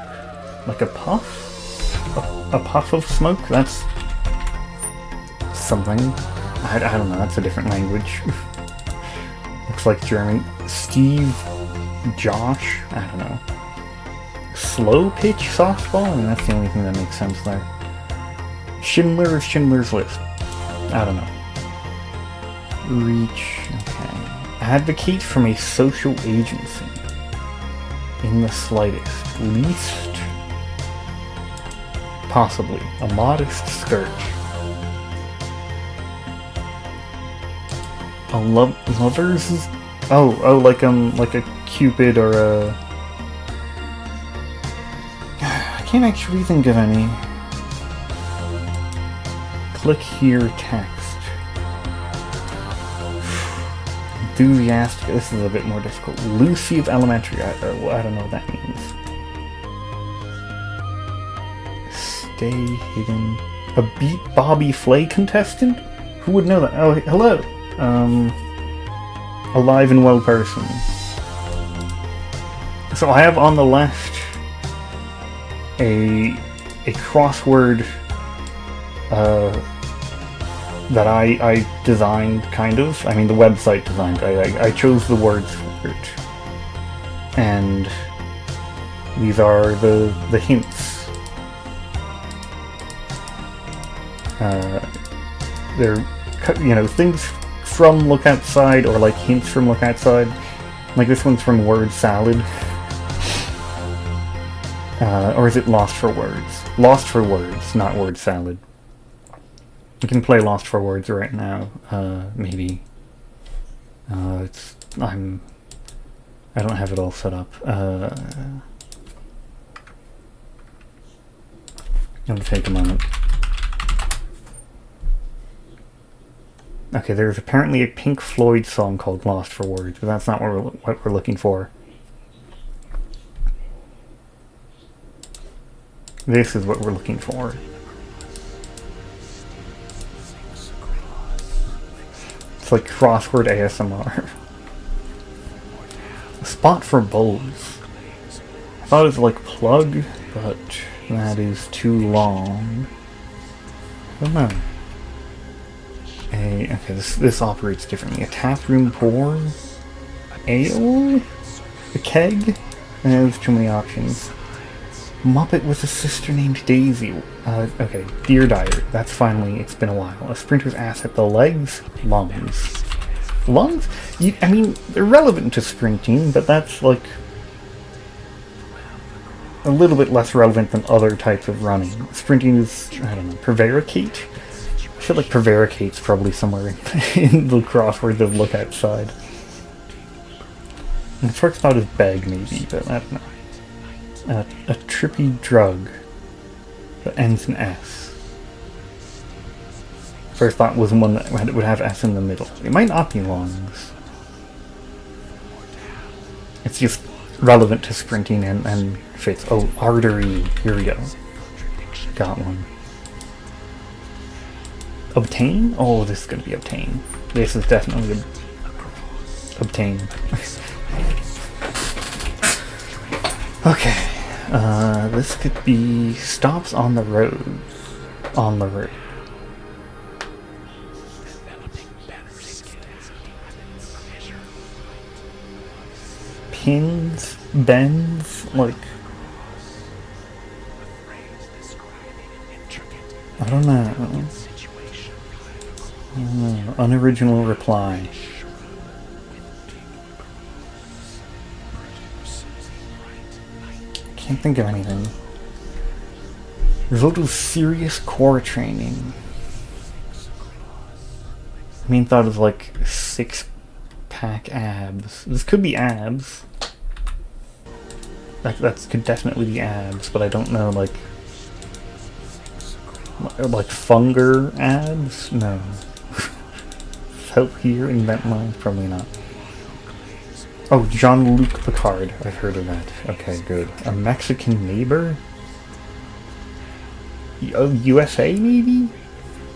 Like a puff? A puff of smoke? That's something. I don't know, that's a different language. Looks like German. Steve, Josh, I don't know. Slow pitch softball? I mean, that's the only thing that makes sense there. Schindler of Schindler's List. I don't know. Reach, okay. Advocate from a social agency. In the slightest. Least. Possibly. A modest skirt. A lover's... Oh, like a Cupid or a... I can't actually think of any. Click here, text. Enthusiastic. This is a bit more difficult. Lucy of Elementary. I don't know what that means. Stay hidden. A Beat Bobby Flay contestant? Who would know that? Oh, hello. Alive and well person. So I have on the left a crossword that I designed, kind of. I mean, the website designed. I chose the words for it. And these are the hints. They're, you know, things from Look Outside, or like hints from Look Outside. Like this one's from Word Salad. Or is it Lost for Words? Lost for Words, not Word Salad. We can play Lost for Words right now, maybe. I don't have it all set up. It'll take a moment. Okay, there's apparently a Pink Floyd song called Lost for Words, but that's not what we're looking for. This is what we're looking for. It's like crossword ASMR. A spot for bows. I thought it was like plug, but that is too long. I don't know. Okay, this operates differently. A tap room pour, ale, a keg. There's too many options. Muppet with a sister named Daisy. Okay, Dear Diary. That's finally, it's been a while. A sprinter's ass at the legs, lungs. Lungs? I mean, they're relevant to sprinting, but that's like a little bit less relevant than other types of running. Sprinting is, I don't know, prevaricate? I feel like prevaricate's probably somewhere in the crosswords of Look Outside. And the first thought is beg, maybe, but I don't know. A trippy drug that ends in S. First thought was one that would have S in the middle. It might not be lungs. It's just relevant to sprinting and fits. Oh, artery. Here we go. Got one. Obtain? Oh, this is going to be obtain. This is definitely obtain. Okay. This could be stops on the road. On the road. Pins, bends, like I don't know. Unoriginal reply. Can't think of anything. Result of serious core training. Main thought is like 6-pack abs. This could be abs. That could definitely be abs, but I don't know, like funger abs? No. Help here, invent lines? Probably not. Oh, Jean-Luc Picard. I've heard of that. Okay, good. A Mexican neighbor? USA, maybe?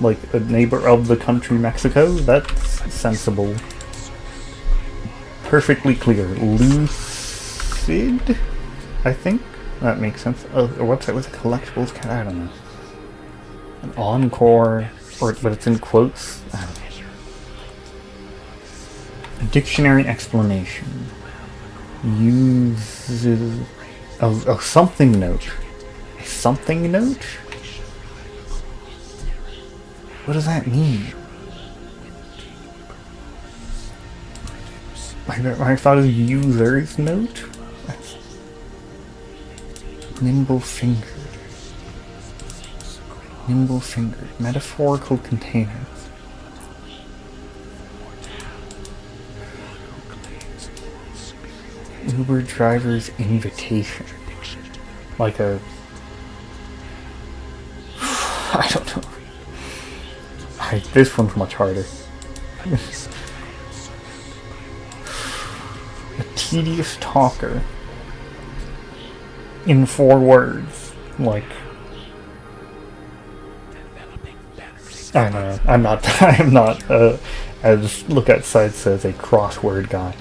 Like a neighbor of the country Mexico? That's sensible. Perfectly clear. Lucid? I think? That makes sense. A website with collectibles? I don't know. An encore, but it's in quotes. I don't know. A dictionary explanation. Uses a something note. A something note? What does that mean? I thought it was user's note. That's nimble fingered. Nimble fingered. Metaphorical container. Uber driver's invitation. Like a... I don't know. This one's much harder. A tedious talker. In 4 words. Like... I know. I'm not, as Look Outside says, a crossword guy.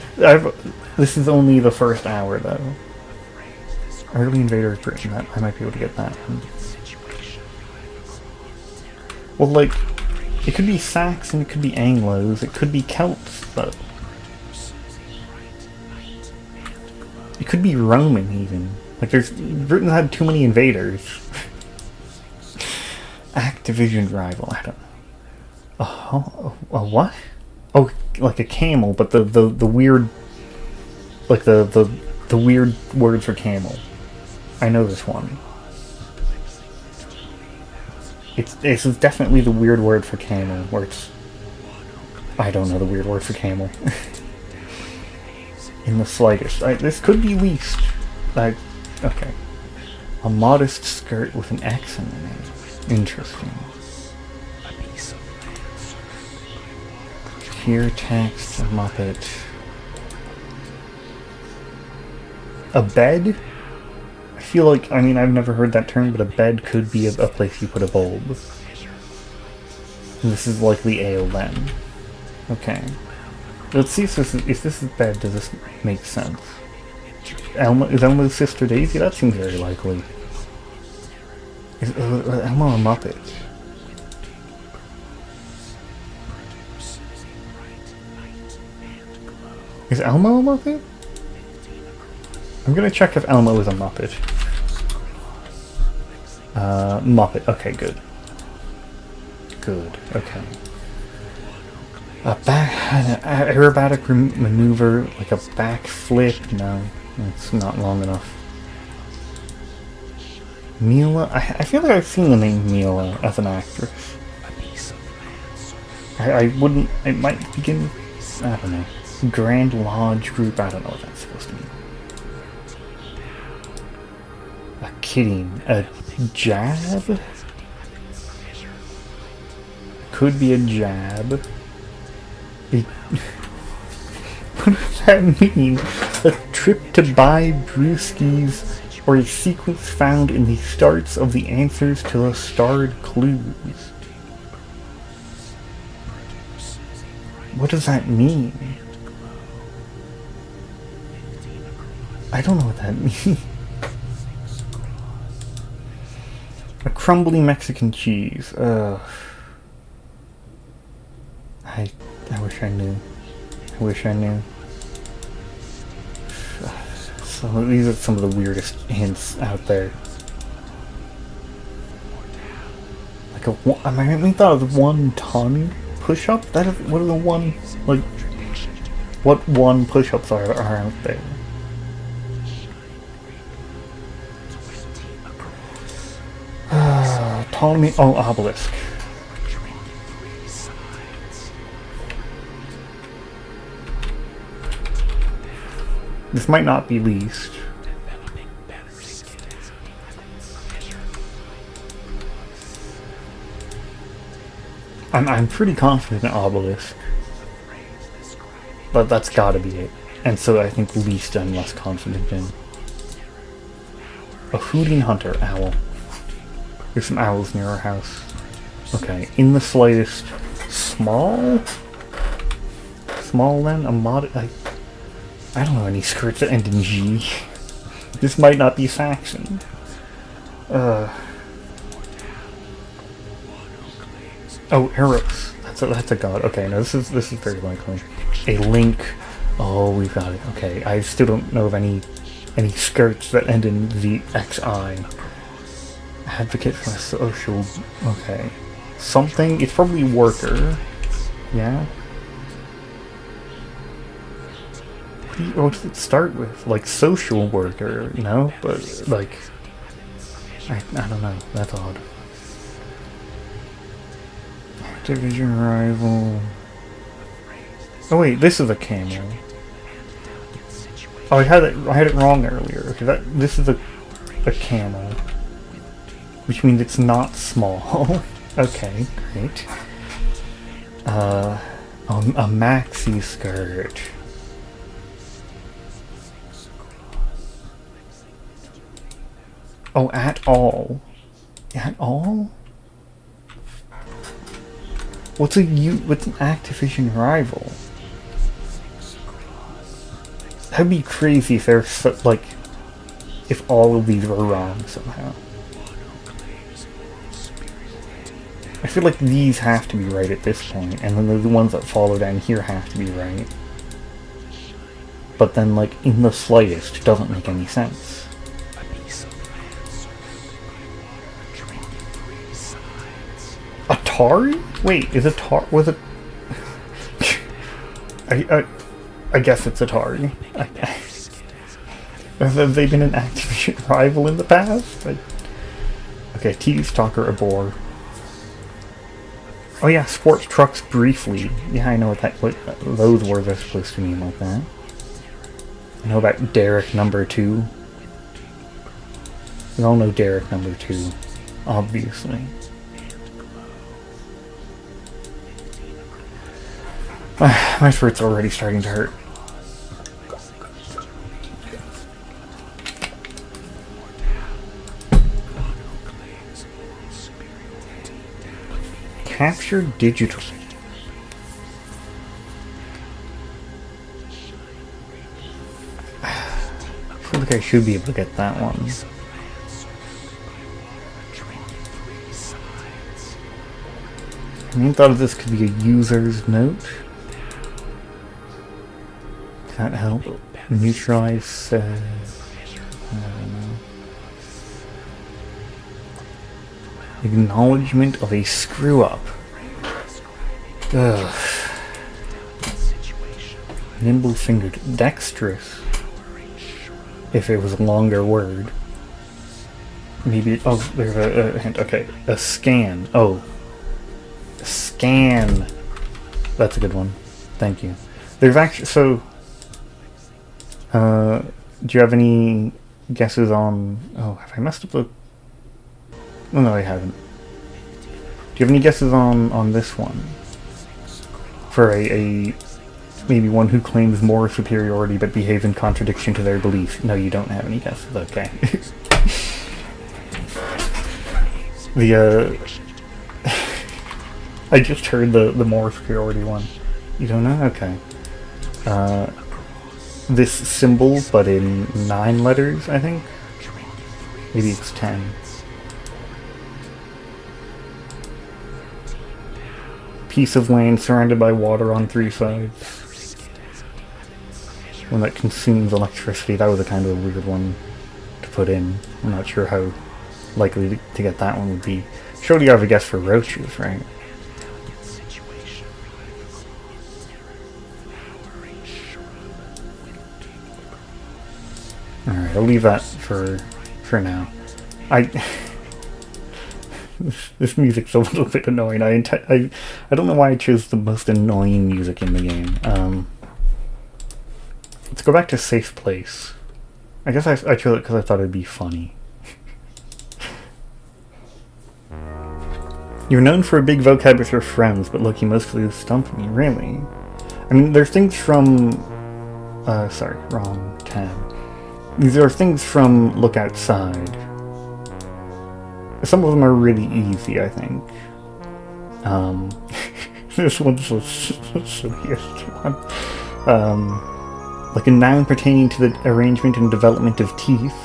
This is only the first hour, though. Early Invader of Britain. That I might be able to get that one. Well, like, it could be Saxon, it could be Anglos, it could be Celts, but it could be Roman even. Like, Britain had too many invaders. Activision rival. I don't. A what? Oh, like a camel, but the weird, like the weird word for camel. I know this one. This is definitely the weird word for camel, where it's... I don't know the weird word for camel. In the slightest. This could be least. Okay. A modest skirt with an X in the name. Interesting. Here text, a Muppet. A bed? I feel like, I mean, I've never heard that term, but a bed could be a place you put a bulb. And this is likely ale then. Okay. Let's see if this is bed, does this make sense? Is Elmo's sister Daisy? That seems very likely. Is Elmo a Muppet? Is Elmo a Muppet? I'm gonna check if Elmo is a Muppet. Muppet. Okay, good. Good. Okay. An aerobatic maneuver, like a backflip. No, it's not long enough. Mila? I feel like I've seen the name Mila as an actress. I wouldn't... It might begin... I don't know. Grand Lodge Group? I don't know what that's supposed to mean. A kidding. A jab? Could be a jab. What does that mean? A trip to buy brewskis, or a sequence found in the starts of the answers to the starred clues. What does that mean? I don't know what that means. A crumbly Mexican cheese. I wish I knew. I wish I knew. So these are some of the weirdest hints out there. Like I mean, thought of 1 ton push-up? That is, what are the one, like, what 1 push-ups are out there? Ptolemy, oh, obelisk. This might not be least. I'm pretty confident in obelisk. But that's gotta be it. And so I think least I'm less confident in. A hooting hunter owl. There's some owls near our house. Okay, in the slightest. Small? Small then? A mod... I don't know any skirts that end in G. This might not be Saxon. Oh, arrows. That's a god. Okay, no, this is very likely. A link. Oh, we've got it. Okay, I still don't know of any skirts that end in VXI. Advocate for a social. Okay, something. It's probably worker. Yeah. What does it start with? Like social worker, you know? But like, I don't know. That's odd. Division rival. Oh wait, this is a camel. Oh, I had it wrong earlier. Okay, this is a camel, which means it's not small. Okay, great. A maxi skirt. Oh, at all. At all? What's an Activision rival? That'd be crazy if there's like if all of these were wrong somehow. I feel like these have to be right at this point, and then the ones that follow down here have to be right. But then, like, in the slightest, it doesn't make any sense. Atari? Wait, is Atari... was it... I guess it's Atari. Have they been an Activision rival in the past? Okay, T's Talker a bore. Oh yeah, sports trucks briefly. Yeah, I know what those words are supposed to mean like that. I know about Derek number 2. We all know Derek number 2, obviously. My throat's already starting to hurt. Capture digital. I feel like I should be able to get that one. I thought of this could be a user's note. Can't help. Neutralize. I don't know. Acknowledgement of a screw up. Ugh. Nimble fingered. Dexterous. If it was a longer word. Maybe. Oh, there's a hint. Okay. A scan. Oh. Scan. That's a good one. Thank you. There's actually. So. Do you have any guesses on... Oh, have I messed up the... Oh, no, I haven't. Do you have any guesses on this one? For a maybe one who claims moral superiority but behaves in contradiction to their belief. No, you don't have any guesses. Okay. I just heard the moral superiority one. You don't know? Okay. This symbol, but in 9 letters, I think? Maybe it's 10. Piece of land surrounded by water on 3 sides. One that consumes electricity. That was a kind of a weird one to put in. I'm not sure how likely to get that one would be. Surely you have a guess for roaches, right? Alright, I'll leave that for now. This music's a little bit annoying. I don't know why I chose the most annoying music in the game. Let's go back to Safe Place. I guess I chose it because I thought it'd be funny. You're known for a big vocab with your friends, but look, you mostly stump me, really. I mean, there's things from... sorry, wrong tab. These are things from Look Outside. Some of them are really easy, I think. This one's the silliest one. Like a noun pertaining to the arrangement and development of teeth.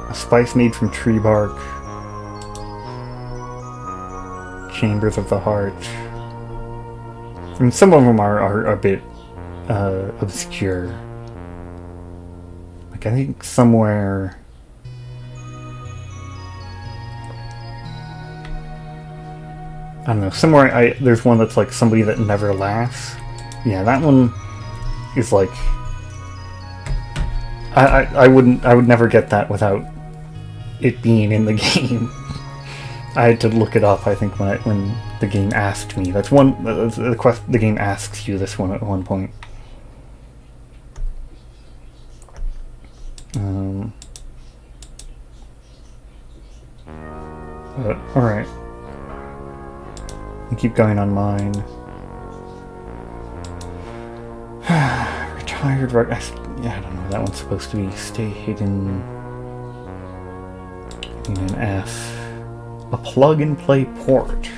A spice made from tree bark. Chambers of the heart. I mean, some of them are a bit obscure. Like, I think somewhere... I don't know, somewhere there's one that's like somebody that never laughs. Yeah, that one is like... I would never get that without it being in the game. I had to look it up, I think, when the game asked me. That's one... The game asks you this one at one point. Alright. I'll keep going on mine. Retired... Yeah, I don't know. That one's supposed to be stay hidden... in an F. A plug-and-play port.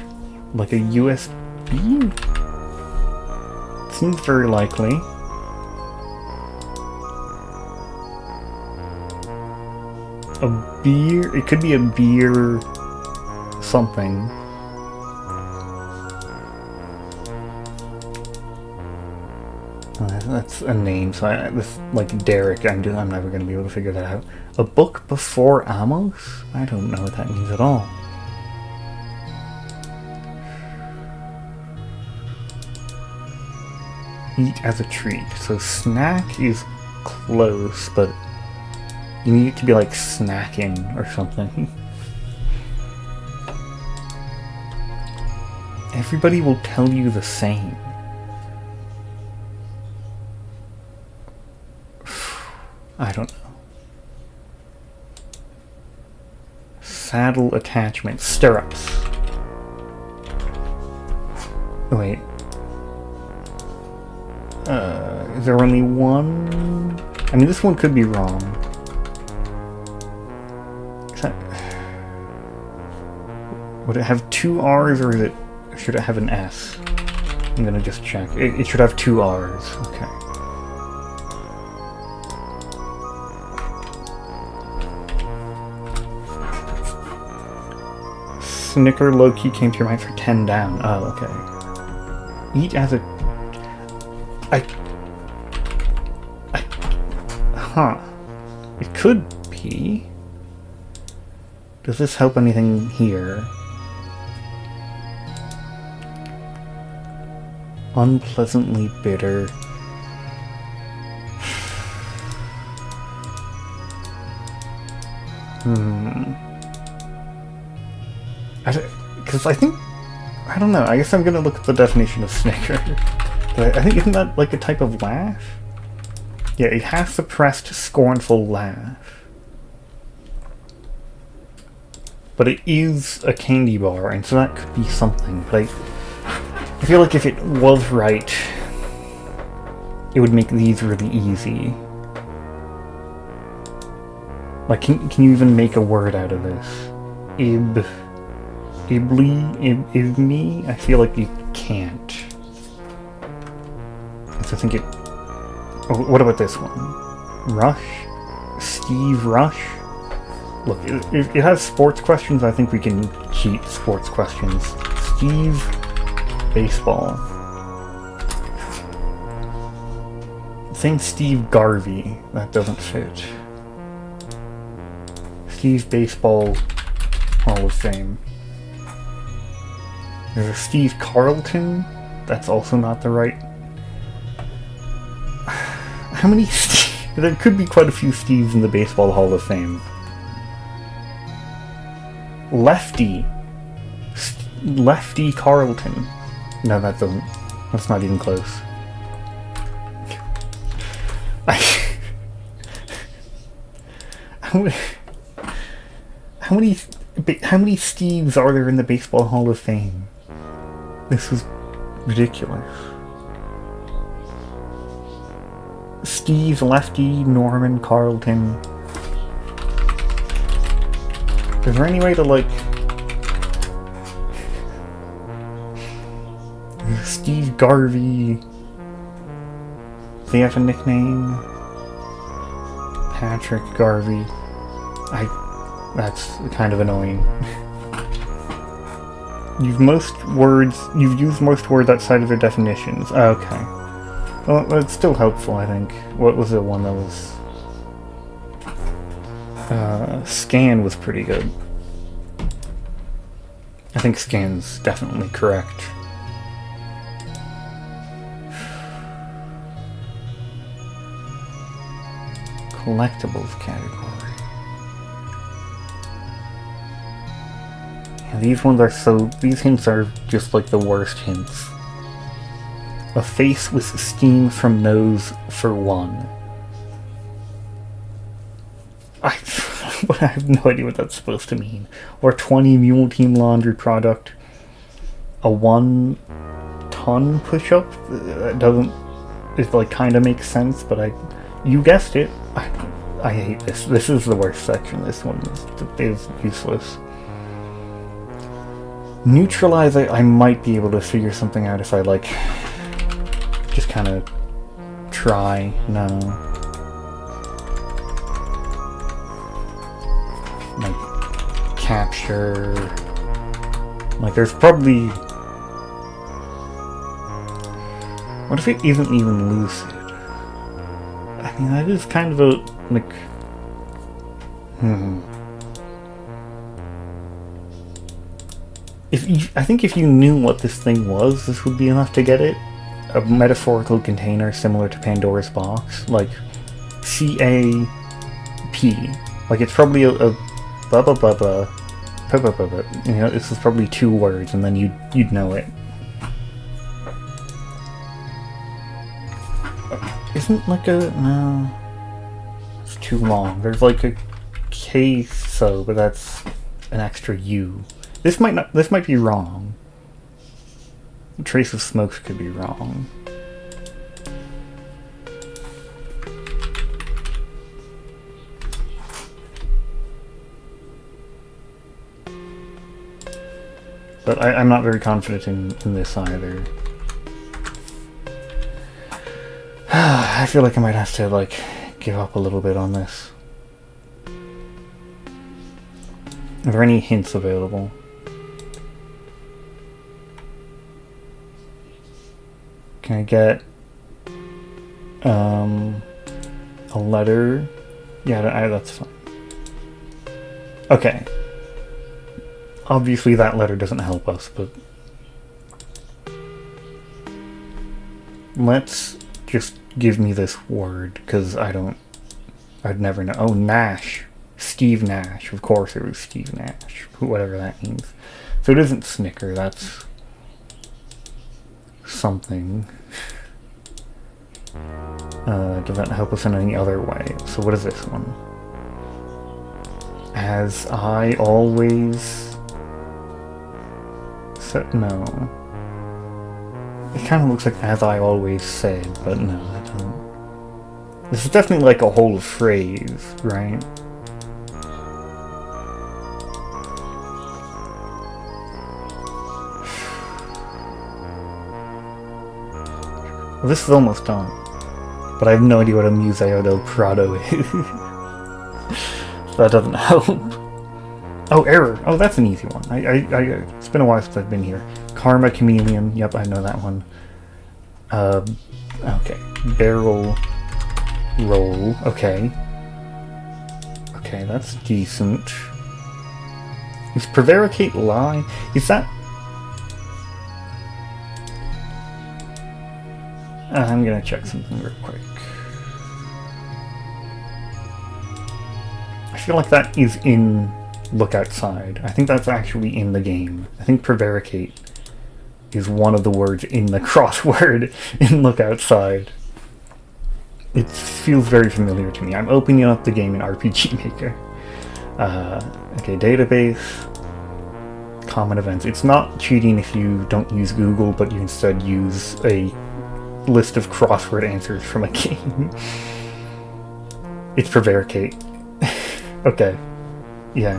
Like a USB? Seems very likely. A beer? It could be a beer something. That's a name, so like Derek, I'm never going to be able to figure that out. A book before Amos? I don't know what that means at all. Eat as a treat. So snack is close, but you need it to be like snacking or something. Everybody will tell you the same. I don't know. Saddle attachment. Stirrups. Wait. Is there only one? I mean, this one could be wrong. Would it have two R's or should it have an S? I'm gonna just check. It should have two R's. Okay. Snicker low-key came to your mind for 10 down. Oh, okay. Eat as a... Huh. It could be. Does this help anything here? Unpleasantly bitter. Because I think... I don't know. I guess I'm gonna look at the definition of snicker. But I think, isn't that like a type of laugh? Yeah, a half-suppressed, scornful laugh. But it is a candy bar, and so that could be something. But I feel like if it was right, it would make these really easy. Like, can you even make a word out of this? Ibni? I feel like you can't. So I think it... Oh, what about this one? Rush? Steve Rush? Look, it has sports questions. I think we can cheat sports questions. Steve Baseball. Saying Steve Garvey. That doesn't fit. Steve Baseball Hall of Fame. There's a Steve Carlton. That's also not the right... How many... There could be quite a few Steves in the Baseball Hall of Fame. Lefty. Lefty Carlton. No, that doesn't... That's not even close. How many Steves are there in the Baseball Hall of Fame? This is ridiculous. Steve, Lefty, Norman, Carlton. Is there any way to, like... Steve Garvey... Do they have a nickname? Patrick Garvey. That's kind of annoying. You've used most words outside of their definitions. Okay. Well, it's still helpful, I think. What was the one that was... scan was pretty good. I think scan's definitely correct. Collectibles category. Yeah, these ones are so... These hints are just like the worst hints. A face with steam from nose for one. I have no idea what that's supposed to mean. Or 20 Mule Team laundry product. A 1-ton push-up? That doesn't... It like kind of makes sense, but you guessed it. I hate this. This is the worst section. This one is useless. Neutralize, I might be able to figure something out if I like... Just kind of try. No. like capture. Like there's probably. What if it isn't even lucid? I mean, that is kind of a like. I think if you knew what this thing was, this would be enough to get it. A metaphorical container similar to Pandora's box, like CAP. Like it's probably a blah blah blah blah. You know, this is probably 2 words, and then you'd know it. Isn't like a no? It's too long. There's like a queso, but that's an extra U. This might be wrong. A trace of smokes could be wrong. But I'm not very confident in this either. I feel like I might have to like give up a little bit on this. Are there any hints available? Can I get a letter? Yeah, that's fine. Okay. Obviously that letter doesn't help us, but let's just give me this word, because I'd never know. Oh, Nash. Steve Nash. Of course it was Steve Nash. Whatever that means. So it isn't Snicker, that's something. Does that help us in any other way? So what is this one? As I always said, no. It kind of looks like as I always said, but no, I don't. This is definitely like a whole phrase, right? Well, this is almost done, but I have no idea what a Museo del Prado is. So that doesn't help. Oh, error. Oh, that's an easy one. It's been a while since I've been here. Karma Chameleon. Yep, I know that one. Okay. Barrel roll. Okay. Okay, that's decent. Is prevaricate lie? Is that... I'm gonna check something real quick. I feel like that is in Look Outside. I think that's actually in the game. I think prevaricate is one of the words in the crossword in Look Outside. It feels very familiar to me. I'm opening up the game in RPG Maker. Okay, database. Common events. It's not cheating if you don't use Google, but you instead use a list of crossword answers from a game. It's prevaricate. Okay. Yeah.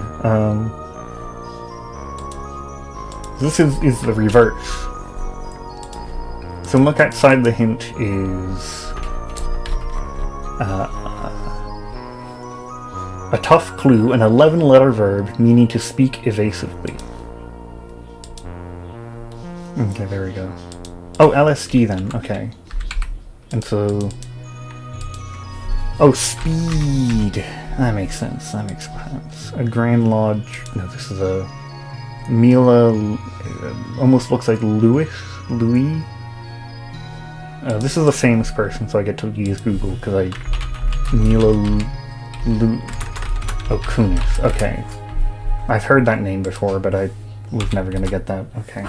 This is the reverse. So Look Outside, the hint is a tough clue, an 11-letter verb meaning to speak evasively. Okay, there we go. Oh, LSD then, okay. And so... Oh, speed! That makes sense, that makes sense. A Grand Lodge... No, this is a... Mila... almost looks like Louis? This is a famous person, so I get to use Google, because I... Mila... Oh, Kunis, okay. I've heard that name before, but I was never gonna get that, okay.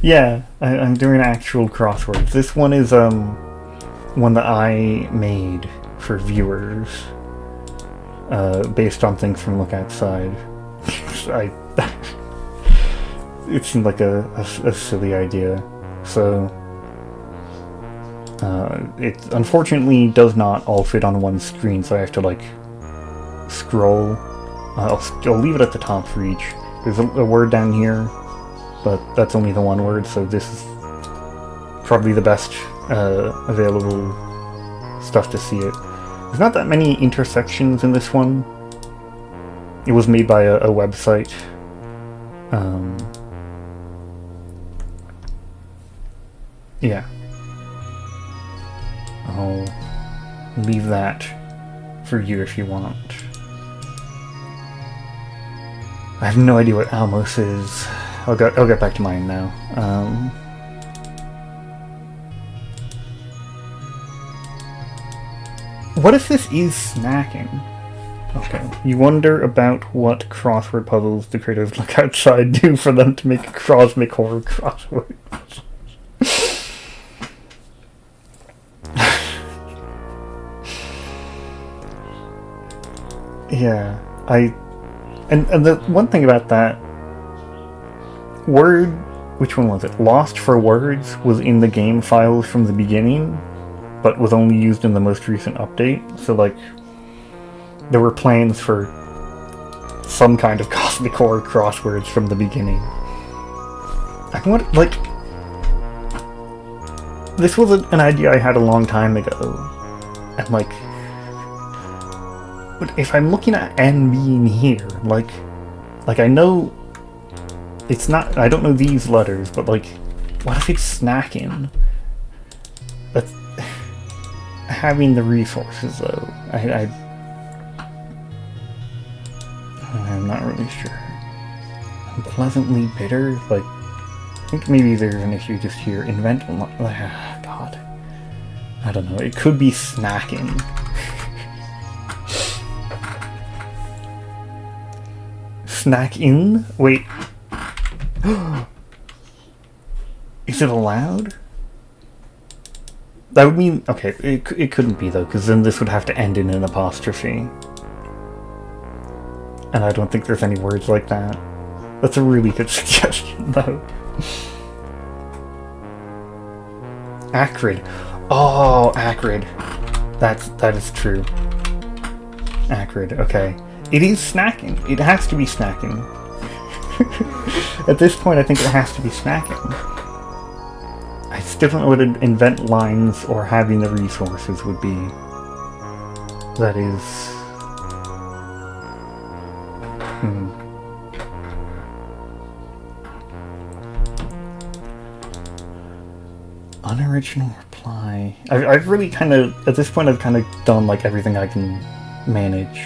Yeah, I'm doing actual crosswords. This one is one that I made for viewers, based on things from Look Outside. It seemed like a silly idea, so it unfortunately does not all fit on one screen, so I have to like scroll. I'll leave it at the top for each. There's a word down here, but that's only the one word, so this is probably the best available stuff to see it. There's not that many intersections in this one. It was made by a website. Yeah. I'll leave that for you if you want. I have no idea what Almos is. I'll get back to mine now. What if this is snacking? Okay. You wonder about what crossword puzzles the creators look outside do for them to make a cosmic horror crossword. Yeah, and the one thing about that word, which one was it? Lost for Words was in the game files from the beginning, but was only used in the most recent update. So like, there were plans for some kind of cosmic horror crosswords from the beginning. I want, like, this was an idea I had a long time ago, and like, but if I'm looking at N being here, like I know it's not, I don't know these letters, but like, what if it's snacking? That's having the resources though. I'm not really sure. Unpleasantly bitter, like, I think maybe there's an issue just here. God, I don't know. It could be snacking. Snack in? Wait. Is it allowed? That would mean... Okay, it couldn't be though, because then this would have to end in an apostrophe. And I don't think there's any words like that. That's a really good suggestion though. Acrid. Oh, acrid. That is true. Acrid, okay. It is snacking. It has to be snacking. At this point, I think it has to be snacking. I still don't know what invent lines or having the resources would be. That is... Unoriginal reply. I've really kind of... At this point, I've kind of done like everything I can manage.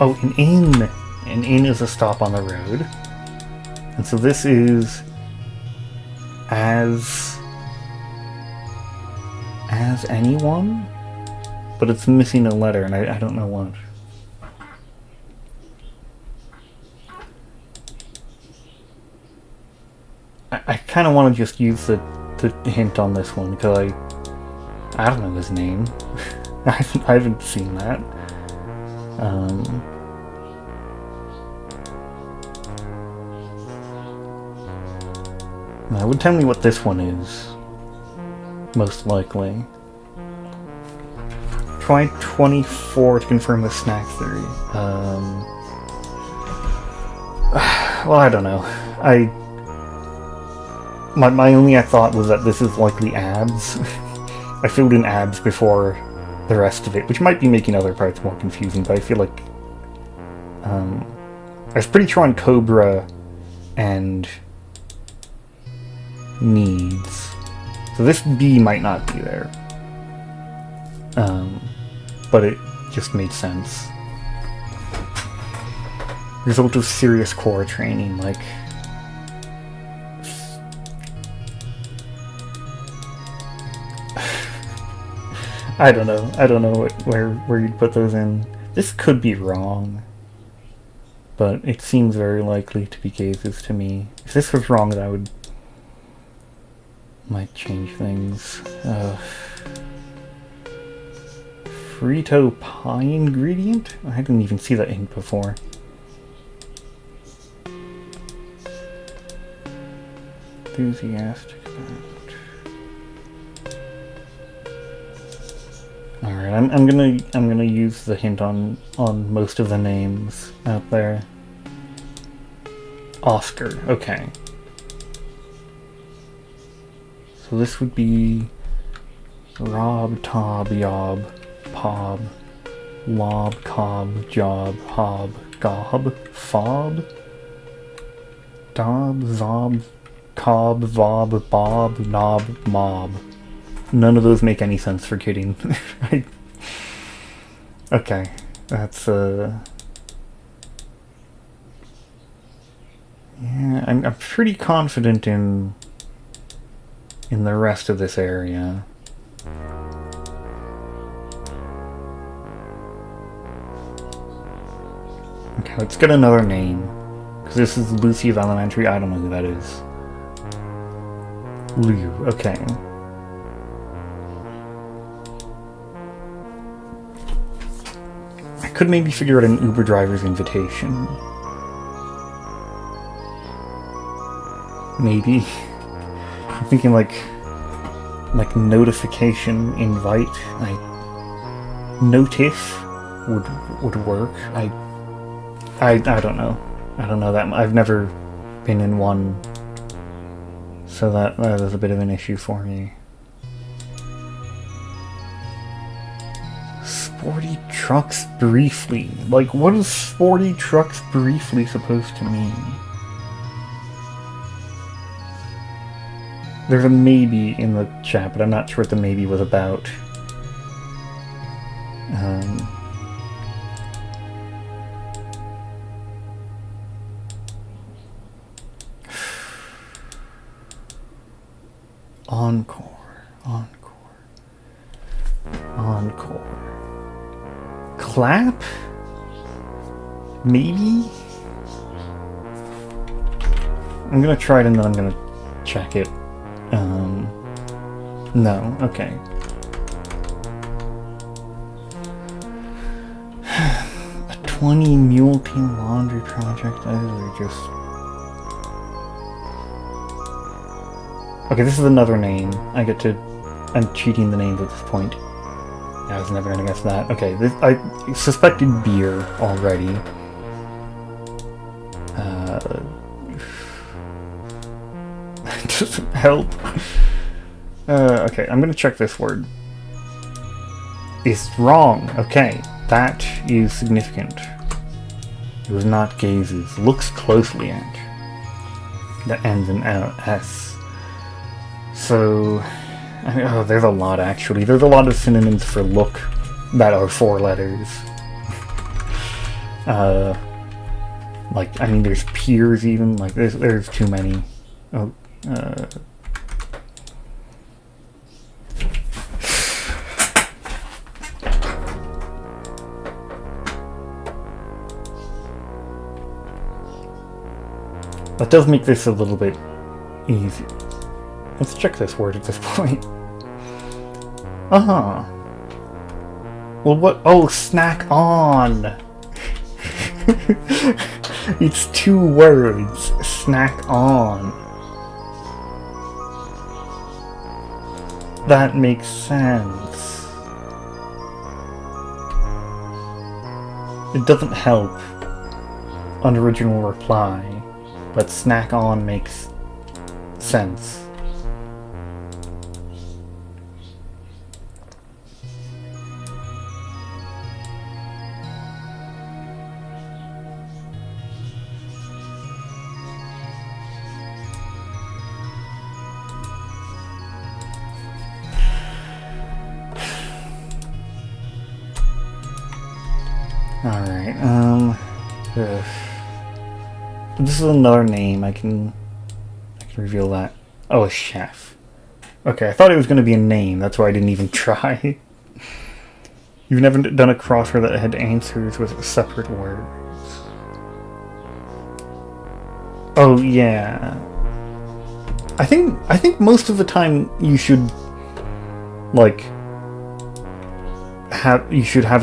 Oh, an inn. An inn is a stop on the road. And so this is as anyone, but it's missing a letter, and I don't know what. I kind of want to just use the hint on this one because I don't know his name. I haven't seen that. Now, would tell me what this one is. Most likely. Try 24 to confirm the snack theory. Well, I don't know. My only thought was that this is likely abs. I filled in abs before the rest of it, which might be making other parts more confusing, but I feel like... I was pretty sure on Cobra and needs. So this B might not be there. But it just made sense. Result of serious core training, like... I don't know where you'd put those in. This could be wrong, but it seems very likely to be cases to me. If this was wrong, that might change things. Frito pie ingredient? I didn't even see that ink before. Enthusiastic about. Alright, I'm gonna use the hint on most of the names out there. Oscar, okay. So this would be Rob, Tob, Yob, Pob, Lob, Cob, Job, Hob, Gob, Fob, Dob, Zob, Cob, Vob, Bob, Knob, Mob. None of those make any sense for kidding. Okay, that's yeah, I'm pretty confident in the rest of this area. Okay, let's get another name. Because this is Lucy of Elementary. I don't know who that is. Liu, okay. I could maybe figure out an Uber driver's invitation. Maybe. I'm thinking like notification invite. Notif would work. I don't know. I don't know that. I've never been in one, so that is a bit of an issue for me. Sporty trucks briefly. Like, what is sporty trucks briefly supposed to mean? There's a maybe in the chat, but I'm not sure what the maybe was about. Encore. Clap? Maybe? I'm gonna try it and then I'm gonna check it. No, okay. A 20 mule team laundry project, those are just... Okay, this is another name. I'm cheating the names at this point. I was never gonna guess that. Okay, I suspected beer already. Doesn't help. Okay, I'm gonna check this word. It's wrong. Okay, that is significant. It was not gazes. Looks closely at. That ends in S. So, there's a lot actually. There's a lot of synonyms for look that are 4 letters. Like, I mean, there's peers even. Like, there's too many. Oh, that does make this a little bit easy. Let's check this word at this point. Uh-huh. Well, what? Oh, snack on! It's 2 words. Snack on. That makes sense. It doesn't help on original reply, but snack on makes sense. Alright, this is another name. I can reveal that. Oh, a chef. Okay, I thought it was going to be a name. That's why I didn't even try. You've never done a crossword that had answers with separate words. Oh, yeah. I think most of the time you should, like, have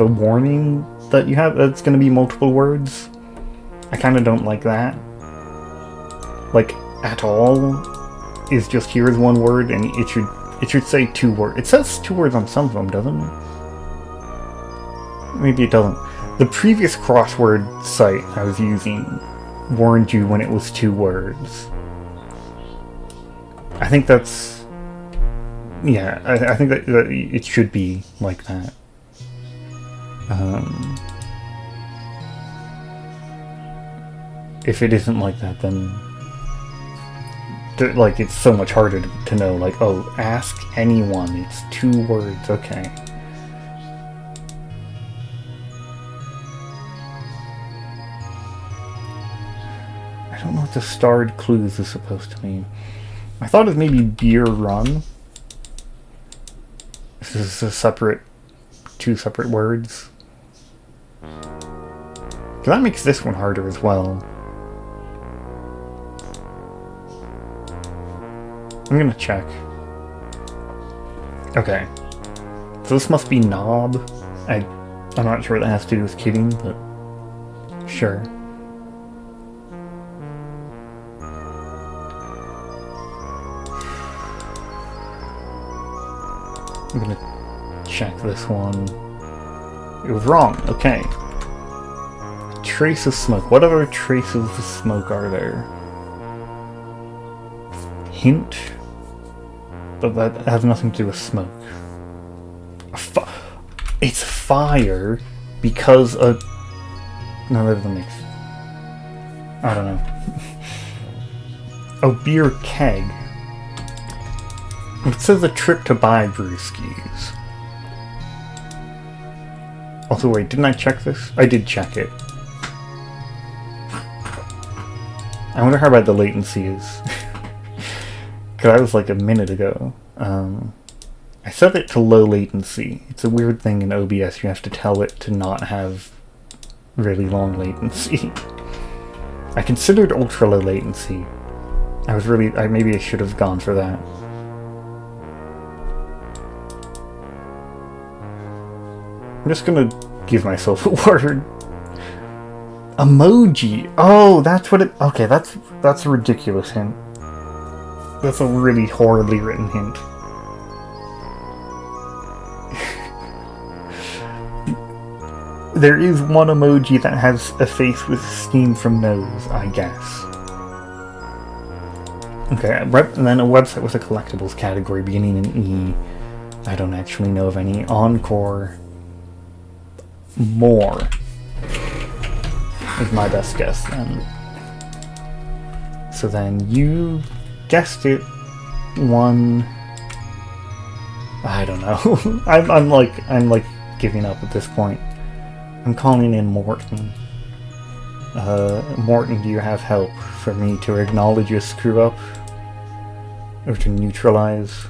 a warning that that's going to be multiple words. I kind of don't like that. Like, at all is just here's 1 word, and it should say 2 words. It says 2 words on some of them, doesn't it? Maybe it doesn't. The previous crossword site I was using warned you when it was 2 words. I think that's Yeah, I think that it should be like that. If it isn't like that, then like it's so much harder to know. Like, oh, ask anyone. It's 2 words. Okay. I don't know what the starred clues is supposed to mean. I thought it was maybe beer run. This is a separate, 2 separate words. So that makes this one harder as well. I'm gonna check. Okay. So this must be knob. I'm not sure what that has to do with kidding, but sure. I'm gonna check this one. It was wrong. Okay. Trace of smoke. What other traces of smoke are there? Hint? But that has nothing to do with smoke. It's fire because of... No, that doesn't make sense. I don't know. A beer keg. It says a trip to buy brewskis. Also, wait, didn't I check this? I did check it. I wonder how bad the latency is. Because that was like a minute ago. I set it to low latency. It's a weird thing in OBS. You have to tell it to not have really long latency. I considered ultra low latency. Maybe I should have gone for that. I'm just gonna give myself a word. Emoji. Oh, that's what it... Okay, that's a ridiculous hint. That's a really horribly written hint. There is one emoji that has a face with steam from nose, I guess. Okay, and then a website with a collectibles category beginning in E. I don't actually know of any. Encore. More is my best guess then. So then you guessed it. One. I don't know. I'm like giving up at this point. I'm calling in Morton. Morton, do you have help for me to acknowledge a screw up? Or to neutralize?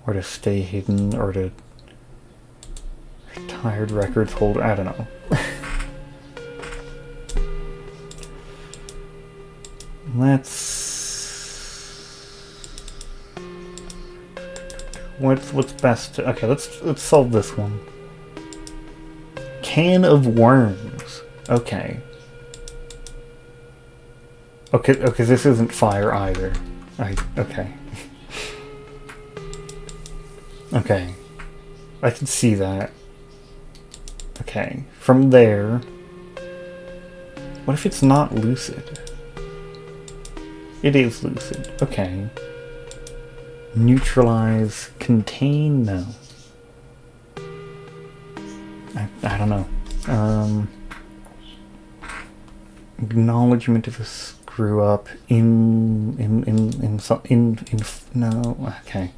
Or to stay hidden, or to... Retired records holder, I don't know. What's best? Okay, let's solve this one. Can of worms. Okay. Okay, this isn't fire either. Okay. Okay. I can see that. Okay. From there... What if it's not lucid? It is lucid. Okay. Neutralize. Contain? No. I don't know. Acknowledgement of a screw up no. Okay.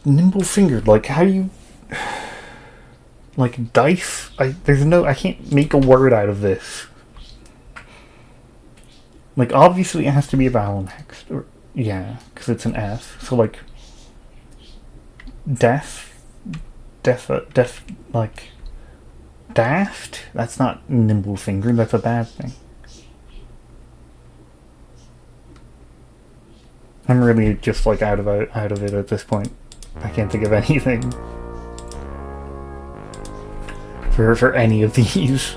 Nimble fingered, like how do you like dice? I can't make a word out of this. Like obviously it has to be a vowel next, or yeah, because it's an S. So like deaf, like daft. That's not nimble fingered. That's a bad thing. I'm really just like out of it at this point. I can't think of anything for any of these.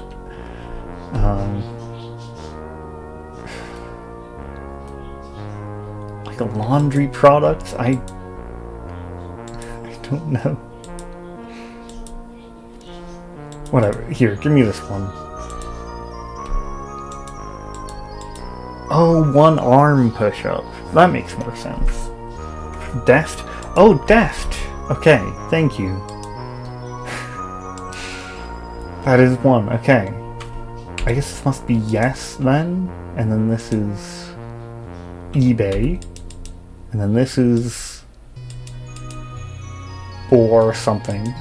Like a laundry product? I don't know. Whatever. Here, give me this one. Oh, one arm push-up. That makes more sense. Deft? Oh, deft! Okay, thank you. That is one, okay. I guess this must be yes, then? And then this is eBay. And then this is or something.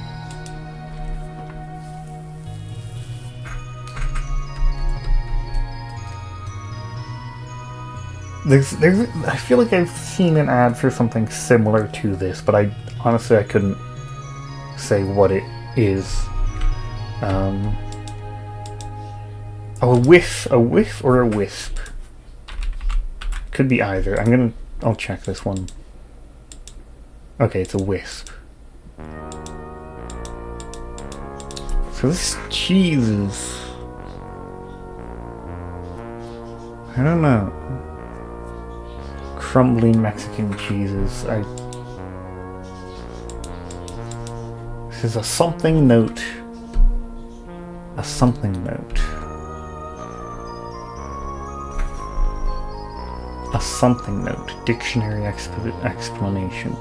I feel like I've seen an ad for something similar to this, but honestly I couldn't say what it is. Oh, a whiff or a wisp? Could be either. I'll check this one. Okay, it's a wisp. So this cheese is... I don't know. Crumbling Mexican cheeses. This is a something note. A something note. A something note. Dictionary explanation.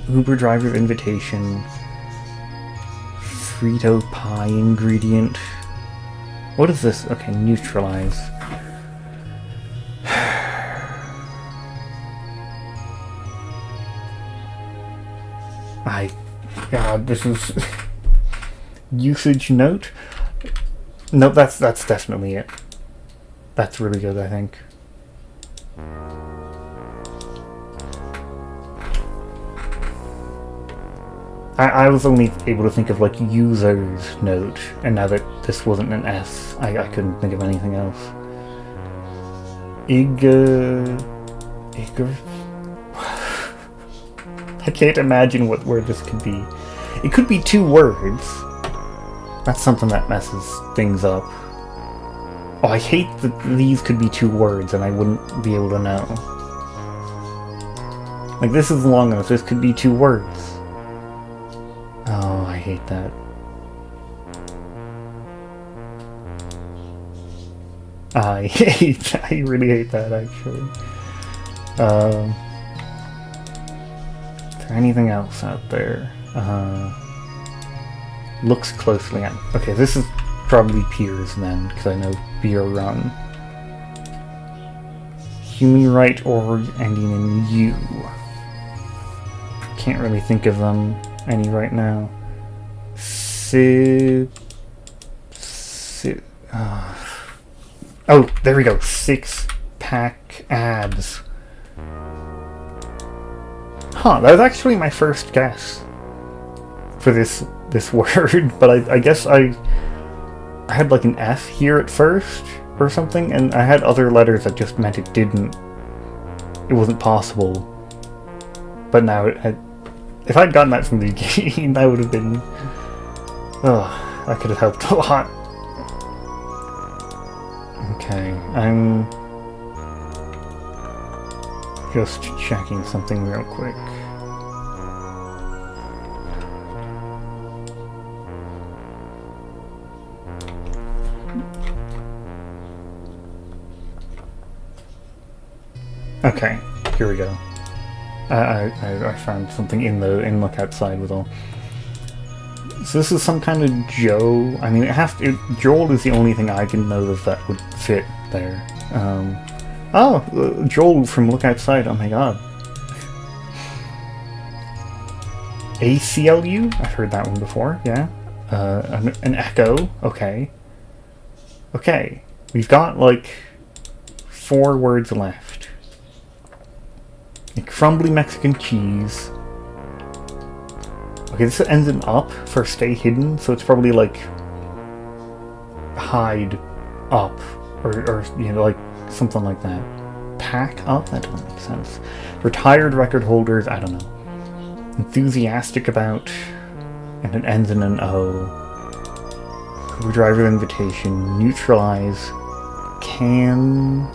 Uber driver invitation. Frito pie ingredient. What is this? Okay, neutralize. God, this is usage note. Nope, that's definitely it. That's really good, I think. I was only able to think of like user's note, and now that this wasn't an S, I couldn't think of anything else. I can't imagine what word this could be. It could be two words. That's something that messes things up. Oh, I hate that these could be two words and I wouldn't be able to know. Like, this is long enough, this could be two words. Oh, I hate that. I really hate that, actually. Is there anything else out there? Looks closely at... Okay, this is probably Piers then, because I know beer run. Human right org ending in U. Can't really think of them any right now. Oh, there we go. 6-pack abs. Huh, that was actually my first guess for this word, but I guess I had like an F here at first or something, and I had other letters that just meant it wasn't possible. But now, if I'd gotten that from the beginning, that would have been... Oh, that could have helped a lot. Okay, I'm just checking something real quick. Okay, here we go. I found something in Look Outside with all. So this is some kind of Joe. I mean, Joel is the only thing I can know that would fit there. Joel from Look Outside. Oh my god. ACLU? I've heard that one before. Yeah. An echo. Okay. Okay. We've got like 4 words left. A crumbly Mexican cheese. Okay, this ends in up for stay hidden, so it's probably like hide up or you know, like something like that. Pack up? That doesn't make sense. Retired record holders, I don't know. Enthusiastic about and it ends in an O. Co-driver invitation. Neutralize. Can...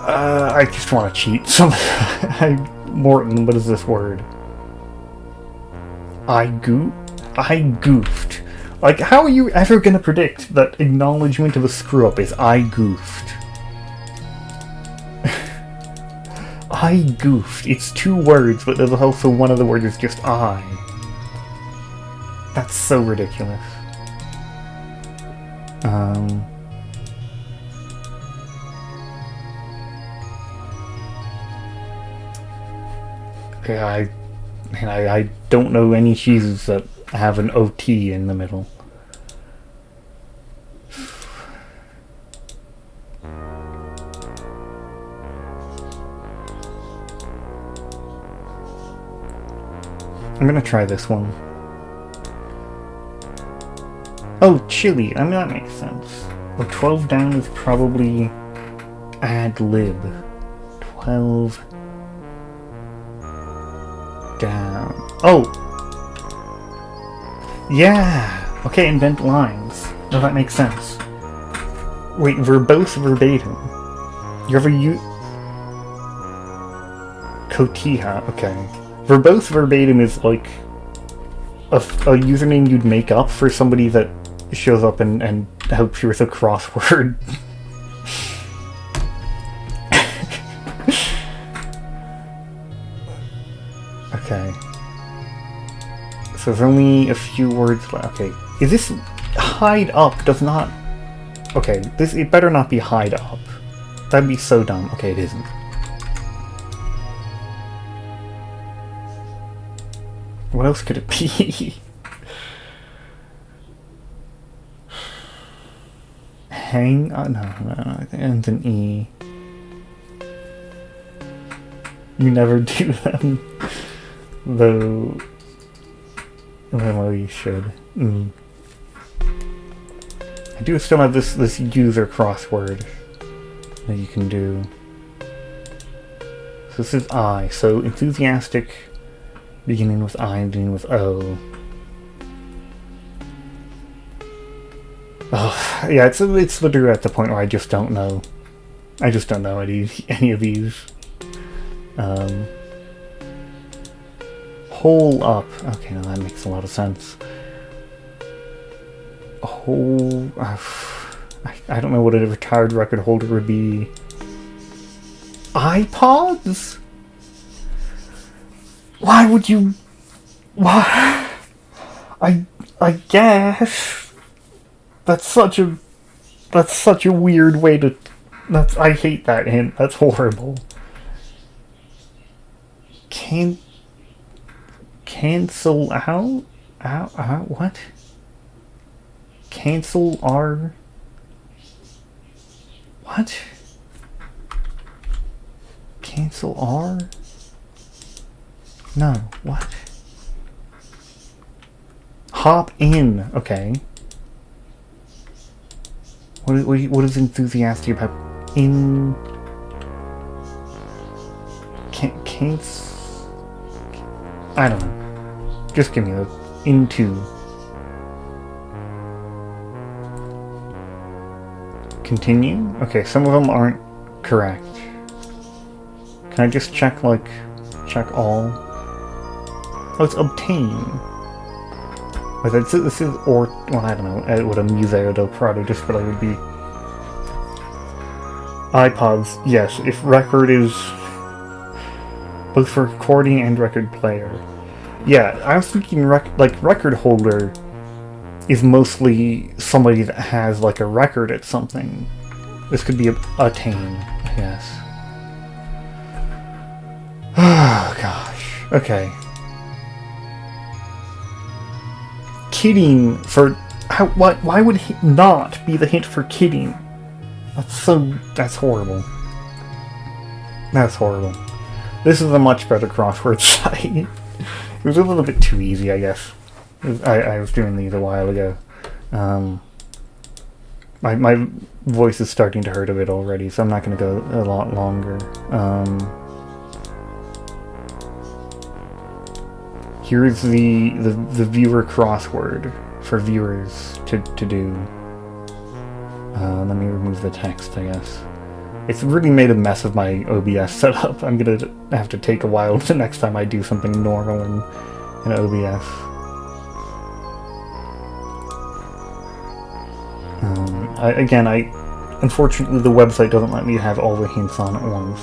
I just want to cheat. Morton, what is this word? I goofed. Like, how are you ever gonna predict that acknowledgement of a screw-up is I goofed? I goofed. It's 2 words, but there's also one of the words is just I. That's so ridiculous. Okay, I don't know any cheeses that have an OT in the middle. I'm gonna try this one. Oh, chili. I mean, that makes sense. Well, 12 down is probably ad lib. 12 down. Oh! Yeah! Okay, invent lines. No, that makes sense. Wait, verbose verbatim. You ever use... Cotija, okay. Verbose verbatim is like a username you'd make up for somebody that shows up and helps you with a crossword. Okay. So there's only a few words left. Okay. Is this hide up does not... Okay, it better not be hide up. That'd be so dumb. Okay, it isn't. What else could it be? Hang on, no, it ends in E. You never do them, though. Well, you should. I do still have this user crossword that you can do. So this is I. So enthusiastic, beginning with I, beginning with O. Oh, yeah, it's literally at the point where I just don't know. I just don't know any of these. Hole up. Okay, now that makes a lot of sense. Hole... I don't know what a retired record holder would be. iPods? Why would you... Why? I guess... That's such a weird way to... I hate that hint. That's horrible. Cancel out? What? Cancel our... What? Cancel our... No, what? Hop in, okay. What is enthusiastic about I don't know. Just give me the into. Continue? Okay, some of them aren't correct. Can I just check all? Oh, it's obtain. Wait, this is, or, well, I don't know what a Museo del Prado display would be. iPods, yes, if record is both for recording and record player. Yeah, I was thinking record holder is mostly somebody that has like a record at something. This could be attain, I guess. Oh gosh. Okay. Kidding for why would it not be the hint for kidding? That's horrible. That's horrible. This is a much better crossword site. It was a little bit too easy, I guess. I was doing these a while ago. My voice is starting to hurt a bit already, so I'm not going to go a lot longer. Here's the viewer crossword for viewers to do. Let me remove the text, I guess. It's really made a mess of my OBS setup. I'm gonna have to take a while the next time I do something normal in OBS. Unfortunately, the website doesn't let me have all the hints on at once.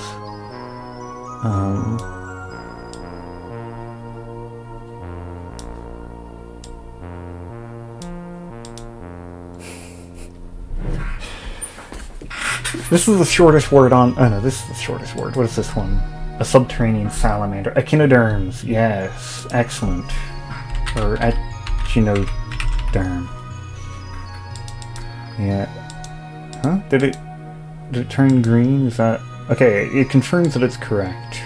This is the shortest word on... Oh no, this is the shortest word. What is this one? A subterranean salamander. Echinoderms. Yes. Excellent. Or echinoderm. Yeah. Huh? Did it turn green? Is that... Okay, it confirms that it's correct.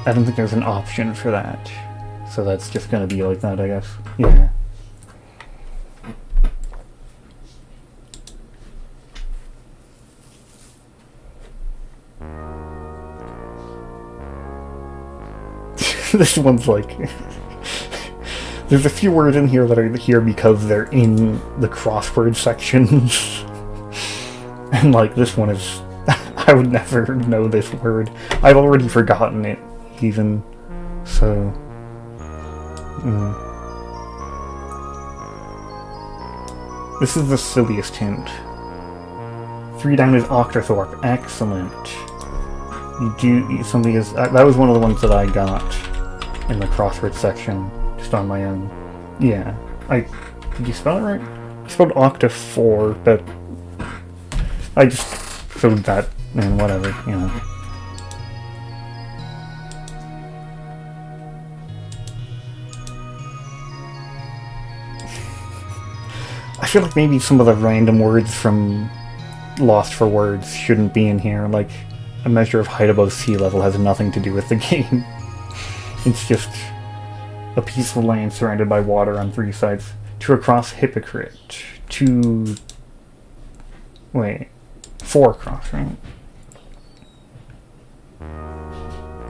I don't think there's an option for that. So that's just gonna be like that, I guess. Yeah. This one's like... There's a few words in here that are here because they're in the crossword sections. And like, this one is... I would never know this word. I've already forgotten it, even. So... This is the silliest hint. 3 down is Octothorpe. Excellent. Somebody is... that was one of the ones that I got in the crossword section, just on my own. Yeah. Did you spell it right? I spelled Octa4, but I just filled that in, whatever, you know. I feel like maybe some of the random words from Lost for Words shouldn't be in here, like a measure of height above sea level has nothing to do with the game. It's just a peaceful land surrounded by water on 3 sides. To across hypocrite. To... Wait. 4 across, right?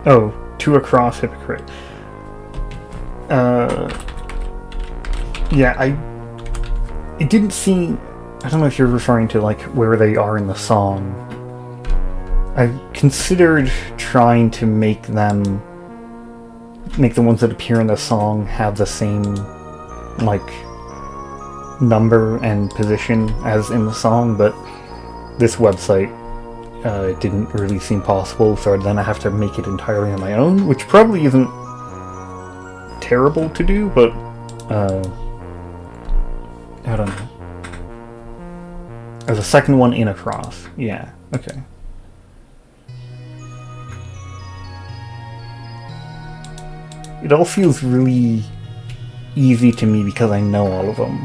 Oh, to across hypocrite. Yeah, it didn't seem... I don't know if you're referring to, like, where they are in the song. I considered trying to make the ones that appear in the song have the same, like, number and position as in the song, but this website, it didn't really seem possible, so then I have to make it entirely on my own, which probably isn't terrible to do, but, I don't know. There's a second one in across. Yeah, okay. It all feels really easy to me because I know all of them.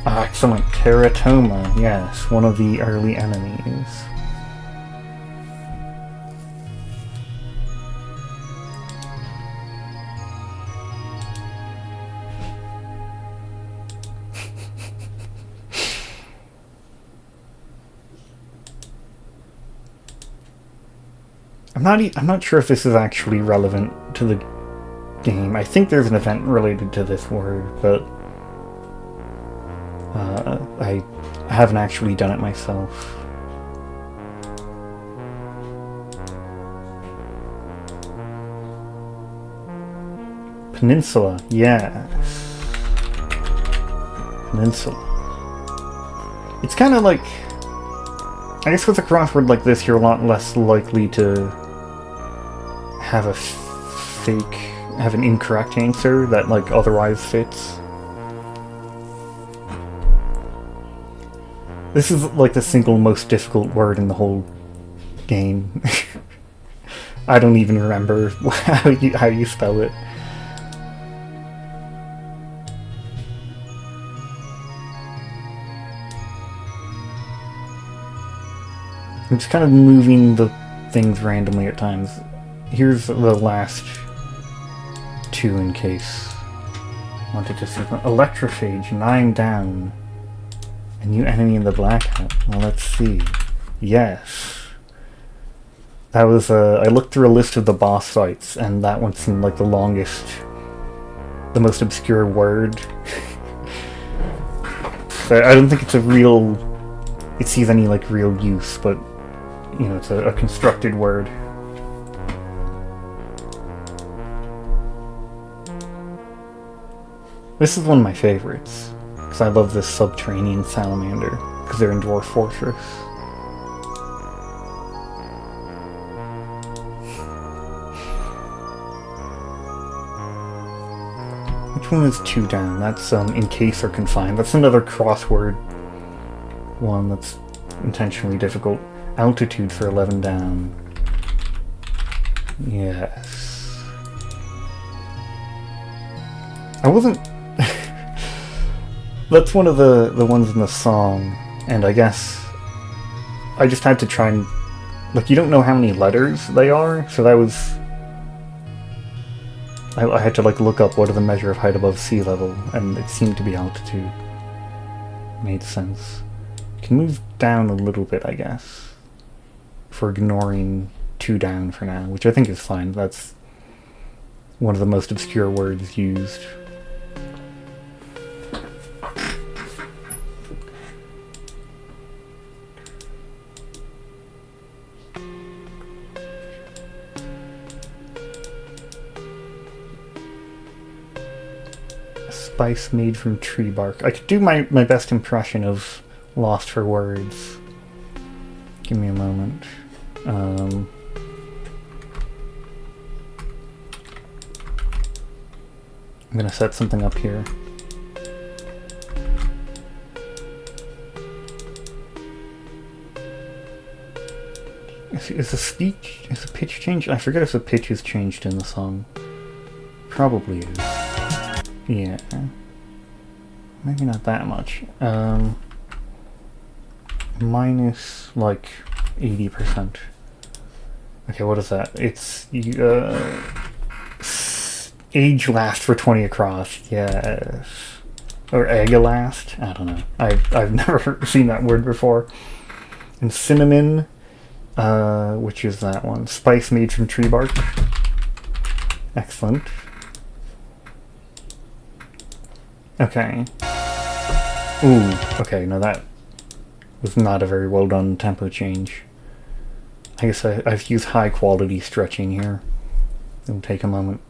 Ah, excellent. Teratoma, yes, one of the early enemies. I'm not sure if this is actually relevant to the game. I think there's an event related to this word, but I haven't actually done it myself. Peninsula, yes. Peninsula. It's kind of like... I guess with a crossword like this, you're a lot less likely to have have an incorrect answer that, like, otherwise fits. This is, like, the single most difficult word in the whole game. I don't even remember how you spell it. I'm just kind of moving the things randomly at times. Here's the last 2 in case I wanted to see. Electrophage, 9 down. A new enemy in the black hat. Well, let's see. Yes. That was, I looked through a list of the boss fights, and that one seemed like the longest the most obscure word. So I don't think it's it sees any like real use, but you know, it's a constructed word. This is one of my favorites, because I love this subterranean salamander, because they're in Dwarf Fortress. Which one is 2 down? That's encase or confined. That's another crossword one that's intentionally difficult. Altitude for 11 down. Yes. I wasn't... That's one of the ones in the song, and I guess I just had to try and... Like, you don't know how many letters they are, so that was... I had to, like, look up what are the measure of height above sea level, and it seemed to be altitude. Made sense. Can move down a little bit, I guess, for ignoring 2 down for now, which I think is fine. That's one of the most obscure words used. Spice made from tree bark. I could do my best impression of Lost for Words. Give me a moment. I'm gonna set something up here. Is the pitch changed? I forget if the pitch is changed in the song. Probably is. Yeah. Maybe not that much. Minus like 80%. Okay, what is that? It's age last for 20 across. Yes. Or egg last? I don't know. I've never seen that word before. And cinnamon, which is that one? Spice made from tree bark. Excellent. Okay. Ooh, okay, no, that was not a very well done tempo change. I guess I've used high quality stretching here. It'll take a moment.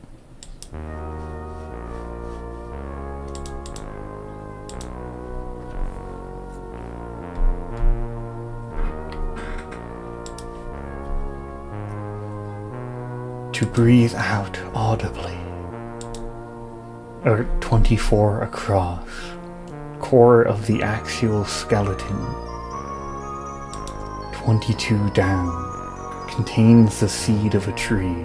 To breathe out audibly. Or 24 across. Core of the axial skeleton. 22 down. Contains the seed of a tree.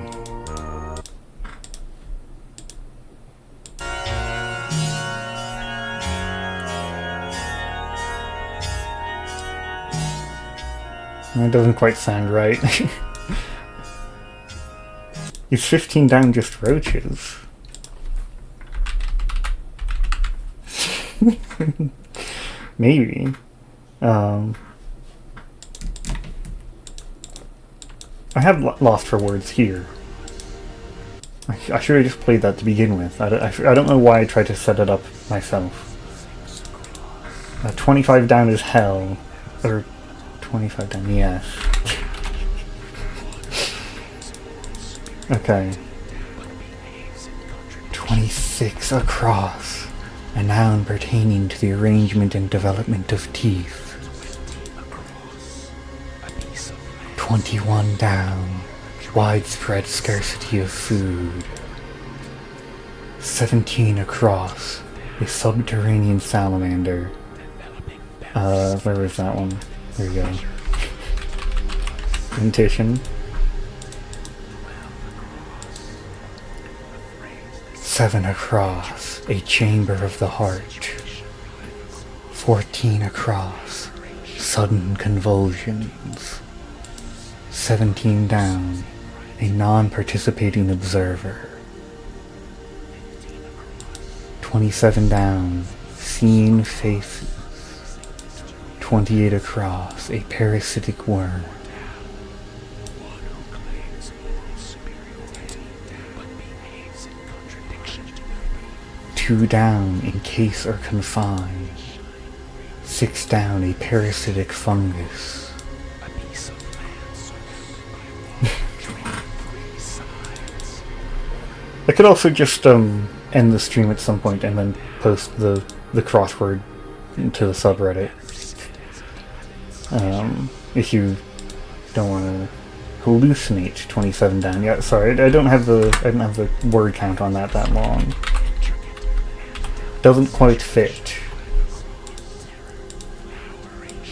That doesn't quite sound right. Is 15 down just roaches? Maybe. I have Lost for Words here. I should have just played that to begin with. I don't know why I tried to set it up myself. 25 down is hell. Or 25 down, yes. Okay. 26 across. A noun pertaining to the arrangement and development of teeth. 21 down. Widespread scarcity of food. 17 across. A subterranean salamander. Where is that one? There we go. Dentition. 7 across. A chamber of the heart. 14 across. Sudden convulsions. 17 down. A non-participating observer. 27 down. Seen faces. 28 across. A parasitic worm. 2 down, encase or confine. 6 down, a parasitic fungus. I could also just end the stream at some point and then post the crossword to the subreddit. If you don't want to hallucinate 27 down. Yeah, sorry, I don't have the word count on that long. Doesn't quite fit.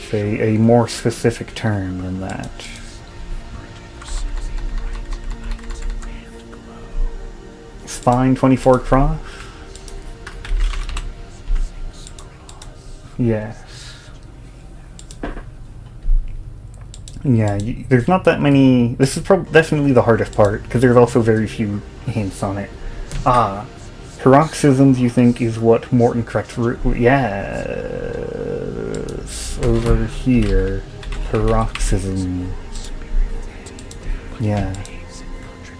Say a more specific term than that. Spine 24 cross? Yes. Yeah, there's not that many. This is definitely the hardest part, because there's also very few hints on it. Ah, paroxysms you think is what Morton correct root? Yes, over here. Paroxysm. Yeah.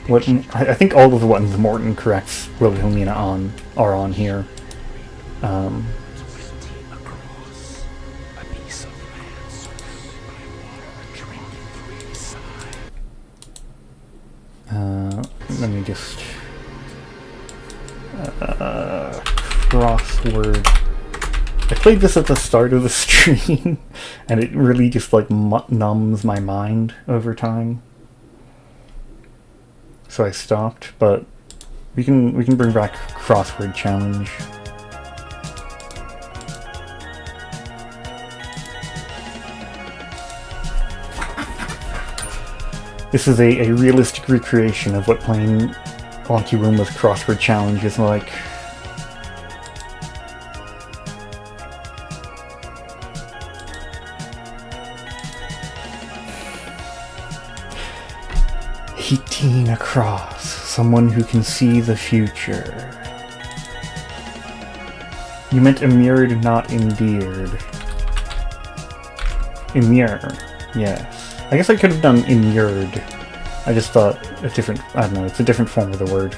What I think all of the ones Morton corrects Wilhelmina on are on here. Let me just Crossword. I played this at the start of the stream, and it really just like numbs my mind over time. So I stopped, but we can bring back Crossword challenge. This is a realistic recreation of what playing Wonky Room with Crossword challenge is like. Eighteen across, someone who can see the future. You meant immured, not endeared. Immure, yes. I guess I could have done immured. I just thought a different, I don't know, it's a different form of the word.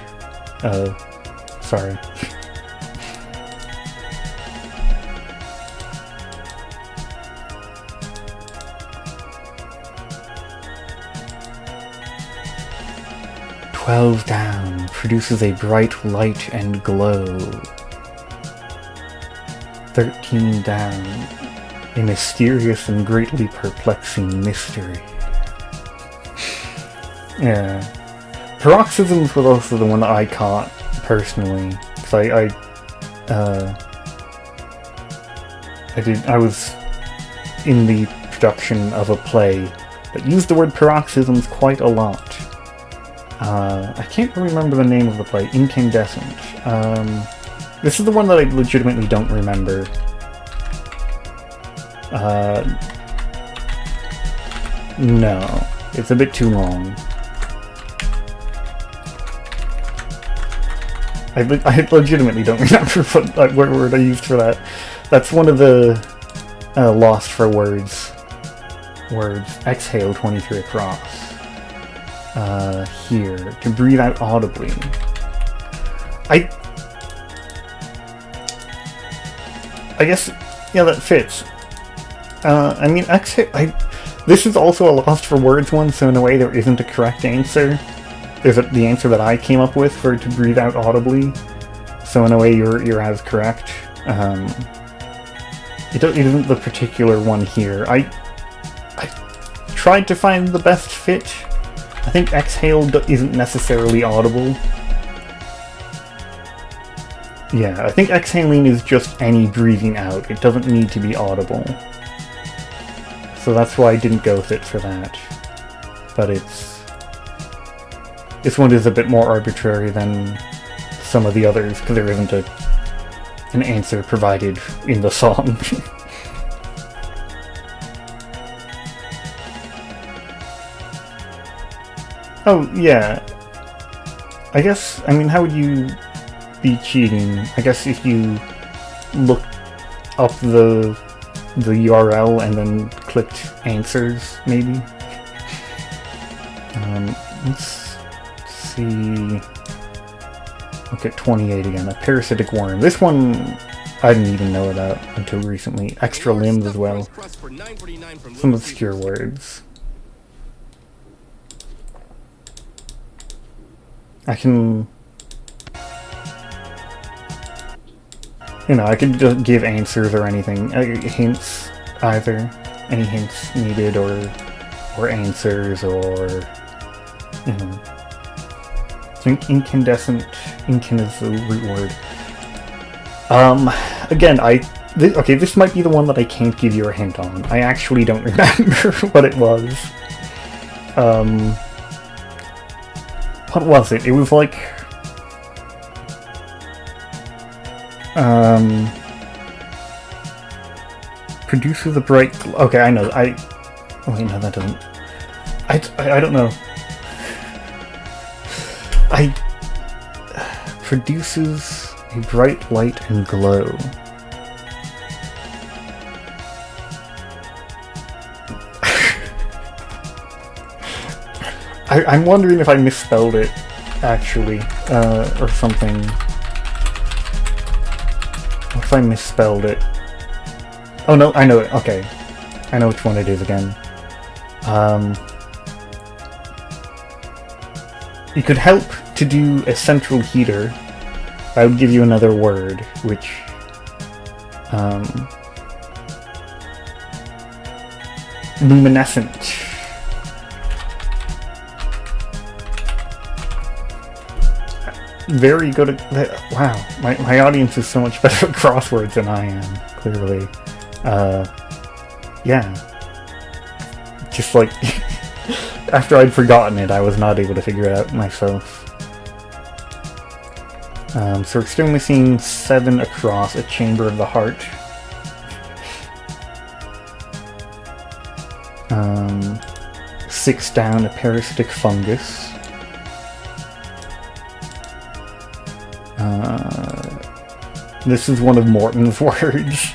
Sorry. "12 down, produces a bright light and glow. 13 down, a mysterious and greatly perplexing mystery." Yeah. Paroxysms was also the one that I caught, personally. Because I was in the production of a play that used the word paroxysms quite a lot. I can't remember the name of the play. Incandescent. This is the one that I legitimately don't remember. No. It's a bit too long. I legitimately don't remember what word I used for that. That's one of the lost for words. Exhale 23 across. Here. To breathe out audibly. I guess, yeah, that fits. I mean, exhale... This is also a lost for words one, so in a way there isn't a correct answer. There's the answer that I came up with for to breathe out audibly. So in a way you're as correct. It isn't the particular one here. I tried to find the best fit. I think exhale isn't necessarily audible. Yeah, I think exhaling is just any breathing out. It doesn't need to be audible. So that's why I didn't go with it for that. But this one is a bit more arbitrary than some of the others, because there isn't an answer provided in the song. Oh, yeah. I guess, I mean, how would you be cheating? I guess if you looked up the URL and then clicked answers, maybe? Let's see look at 28 again. A parasitic worm. This one I didn't even know about until recently. Extra limbs as well. Some obscure words. I can... You know, I could just give answers or anything. Hints, either. Any hints needed, or answers, or... You know... Incandescent... Incan is the root word. Again, okay, this might be the one that I can't give you a hint on. I actually don't remember what it was. What was it? It was like... produces a bright... Okay, I know. Oh wait, no, that doesn't... I don't know. Produces a bright light and glow. I'm wondering if I misspelled it, actually, or something. What if I misspelled it? Oh no, I know it. Okay. I know which one it is again. You could help to do a central heater. I would give you another word, which... luminescent. Very good at... Wow, my audience is so much better at crosswords than I am, clearly. Yeah. Just like... after I'd forgotten it, I was not able to figure it out myself. So we're still missing 7 across, a chamber of the heart. 6 down, a parasitic fungus. This is one of Morton's words.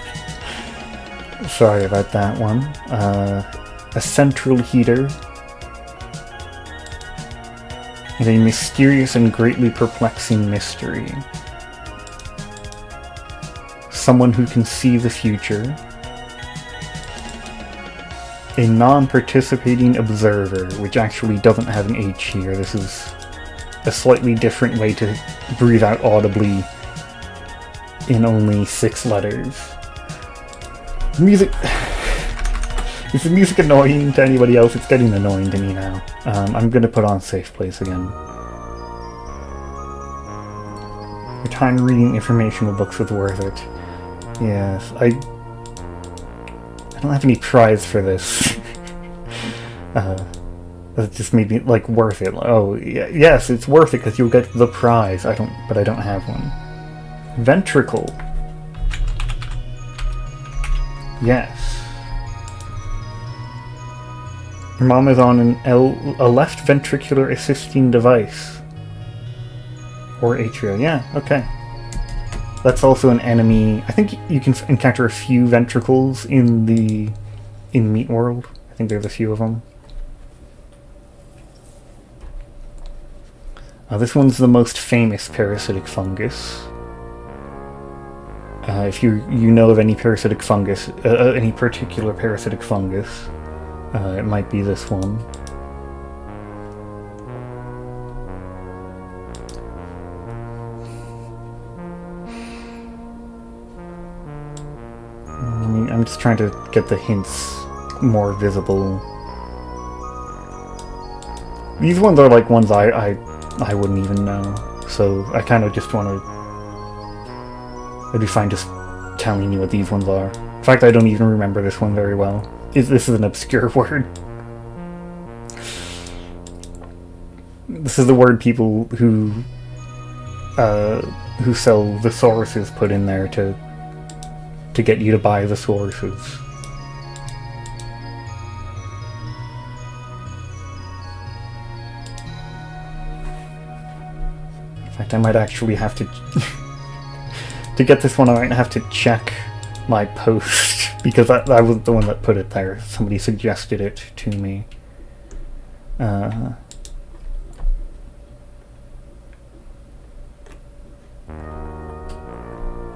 Sorry about that one. A central heater. And a mysterious and greatly perplexing mystery. Someone who can see the future. A non-participating observer, which actually doesn't have an H here. This is a slightly different way to breathe out audibly in only 6 letters. Music... Is the music annoying to anybody else? It's getting annoying to me now. I'm gonna put on Safe Place again. Your time reading informational books was worth it. Yes, I don't have any prize for this. That just made me, like, worth it. Oh, yes, it's worth it because you'll get the prize. But I don't have one. Ventricle. Yes. Your mom is on a left ventricular assisting device. Or atria. Yeah, okay. That's also an enemy. I think you can encounter a few ventricles in Meat World. I think there's a few of them. This one's the most famous parasitic fungus. If you know of any parasitic fungus, any particular parasitic fungus, it might be this one. I'm just trying to get the hints more visible. These ones are like ones I wouldn't even know, so I kind of just want to... I'd be fine just telling you what these ones are. In fact, I don't even remember this one very well. This is an obscure word. This is the word people who sell thesauruses put in there to get you to buy the thesauruses. In fact, I might actually have to... to get this one, I might have to check my post, because I was the one that put it there. Somebody suggested it to me.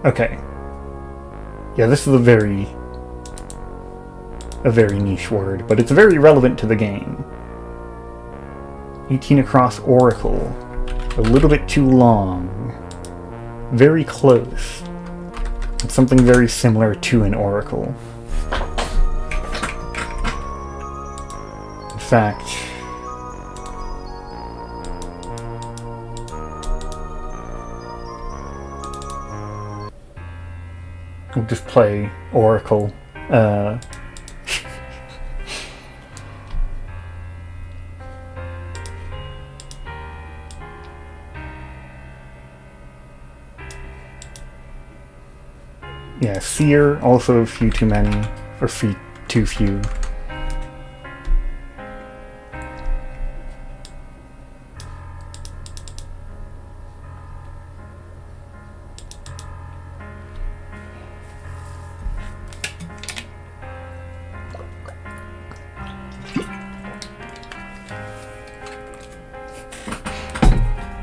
Okay. Yeah, this is a very niche word, but it's very relevant to the game. 18 across Oracle. A little bit too long. Very close. It's something very similar to an Oracle. In fact, we'll just play Oracle. Yeah, Seer, also a few too many, or too few.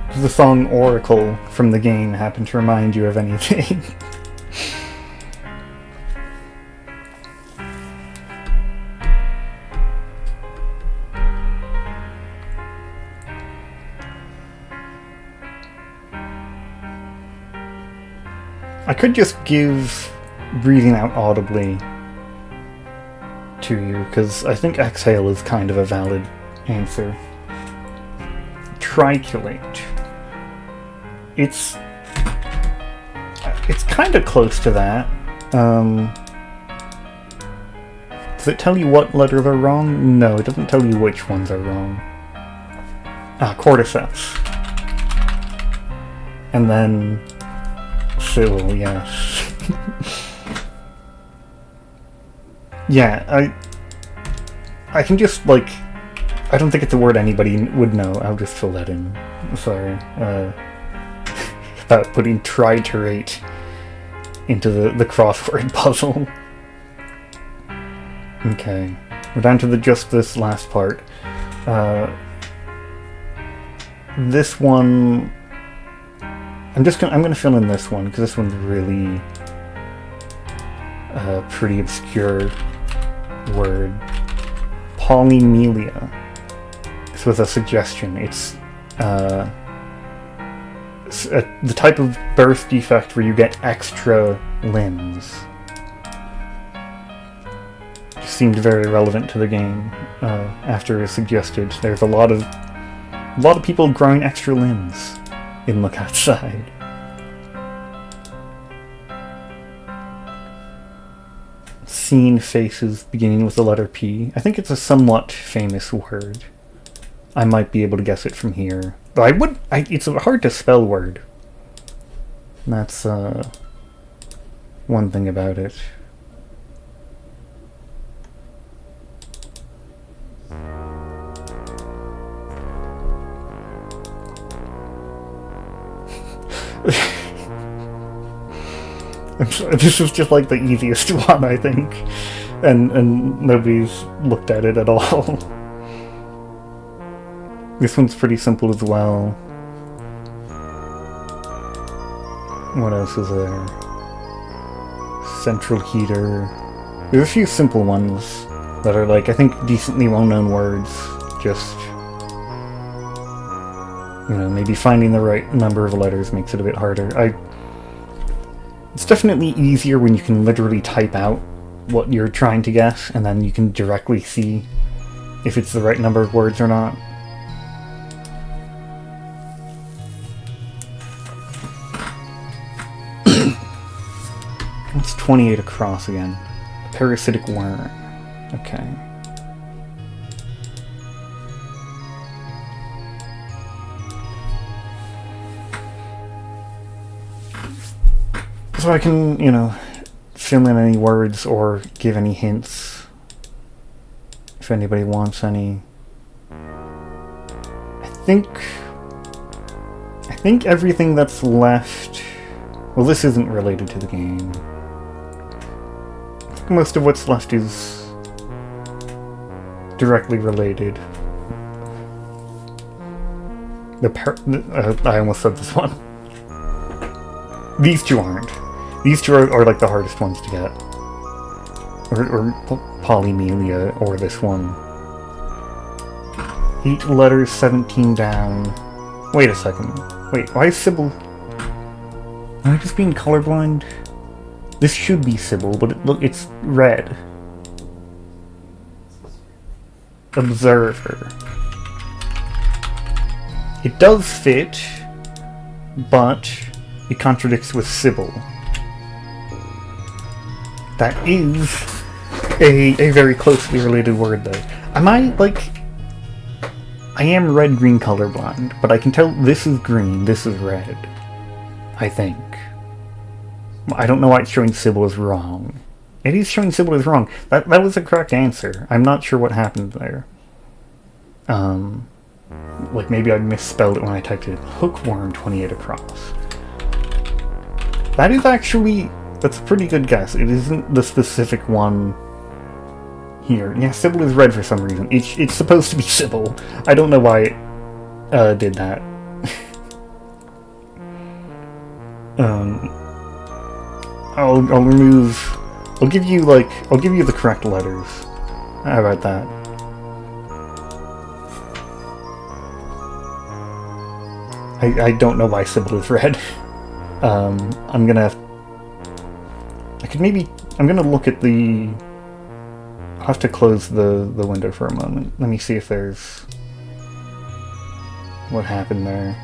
Does the song Oracle from the game happen to remind you of anything? I could just give breathing out audibly to you, because I think exhale is kind of a valid answer. Triculate. It's kind of close to that. Does it tell you what letters are wrong? No, it doesn't tell you which ones are wrong. Cordyceps. And then Civil, yes. Yeah, I can just, like, I don't think it's a word anybody would know. I'll just fill that in. Sorry. About putting triturate into the crossword puzzle. Okay. We're down to just this last part. This one, I'm gonna fill in this one, because this one's really a pretty obscure word. Polymelia. This was a suggestion. It's the type of birth defect where you get extra limbs. It seemed very relevant to the game. After it was suggested, there's a lot of people growing extra limbs in Look Outside. Seen faces beginning with the letter P. I think it's a somewhat famous word. I might be able to guess it from here. But it's a hard to spell word. That's one thing about it. This is just like the easiest one, I think, and nobody's looked at it at all. This one's pretty simple as well. What else is there? Central heater. There's a few simple ones that are, like, I think decently well-known words. Just, you know, maybe finding the right number of letters makes it a bit harder. It's definitely easier when you can literally type out what you're trying to guess, and then you can directly see if it's the right number of words or not. It's 28 across again. Parasitic worm. Okay. So I can, you know, fill in any words or give any hints if anybody wants any. I think everything that's left... Well, this isn't related to the game. I think most of what's left is directly related. I almost said this one. These two aren't. These two are like the hardest ones to get. Or Polymelia, or this one. 8 letters, 17 down. Wait a second. Wait, why is Sybil... Am I just being colorblind? This should be Sybil, but look, it's red. Observer. It does fit, but it contradicts with Sybil. That is a very closely related word, though. Am I, like... I am red-green colorblind, but I can tell this is green, this is red. I think. I don't know why it's showing Sybil as wrong. It is showing Sybil as wrong. That was the correct answer. I'm not sure what happened there. Like maybe I misspelled it when I typed it hookworm 28 across. That is actually... That's a pretty good guess. It isn't the specific one here. Yeah, Sybil is red for some reason. It's supposed to be Sybil. I don't know why it did that. I'll remove... I'll give you the correct letters. How about that? I don't know why Sybil is red. I'm gonna look at the... I'll have to close the window for a moment. Let me see if there's... what happened there.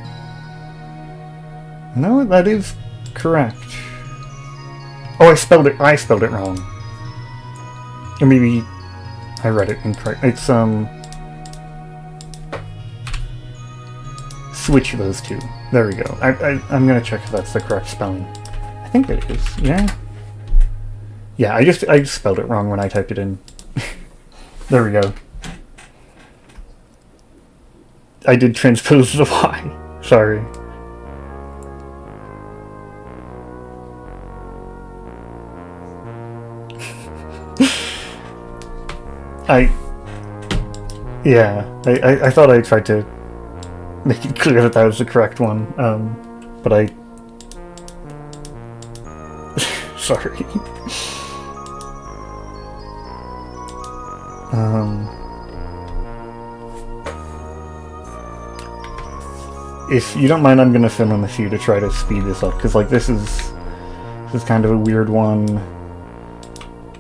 No, that is correct. Oh, I spelled it wrong. Or maybe I read it incorrect. It's, switch those two. There we go. I'm gonna check if that's the correct spelling. I think it is, yeah? Yeah, I just spelled it wrong when I typed it in. There we go. I did transpose the Y. Sorry. I thought I tried to make it clear that was the correct one, but I... Sorry. If you don't mind, I'm gonna fill in a few to try to speed this up, because like this is kind of a weird one.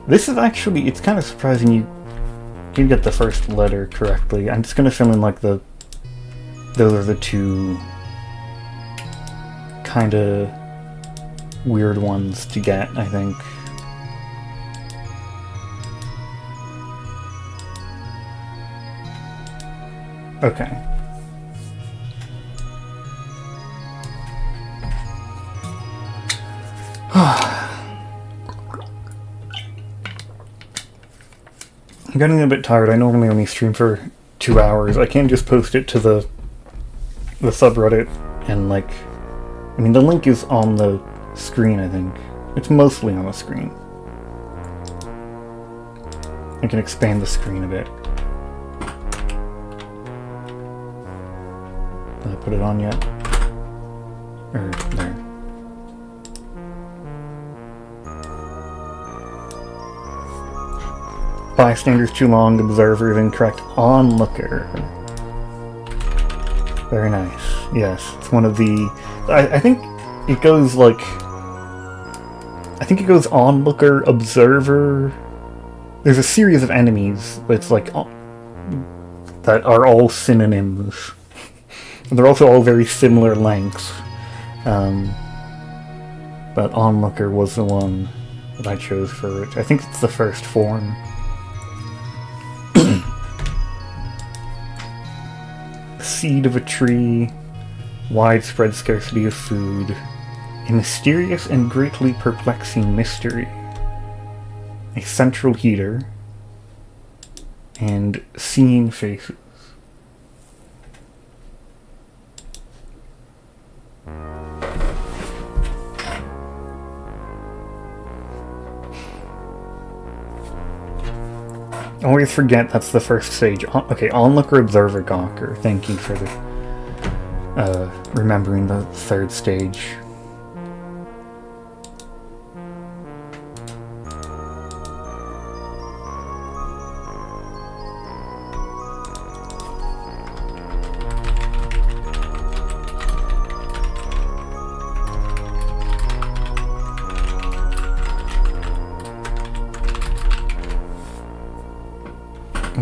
This is actually, it's kind of surprising you get the first letter correctly. I'm just gonna fill in like those are the two kind of weird ones to get, I think. Okay. I'm getting a bit tired. I normally only stream for 2 hours. I can't just post it to the subreddit and like... I mean, the link is on the screen, I think. It's mostly on the screen. I can expand the screen a bit. Did I put it on yet? Or there. Bystanders too long, observers incorrect, onlooker. Very nice. Yes, it's one of the... I think it goes like... I think it goes onlooker, observer... There's a series of enemies that's like... that are all synonyms. And they're also all very similar lengths. But onlooker was the one that I chose for it. I think it's the first form. Seed of a tree, widespread scarcity of food, a mysterious and greatly perplexing mystery, a central heater, and seeing faces. I always forget that's the first stage. Okay, onlooker, observer, gawker. Thank you for the remembering the third stage.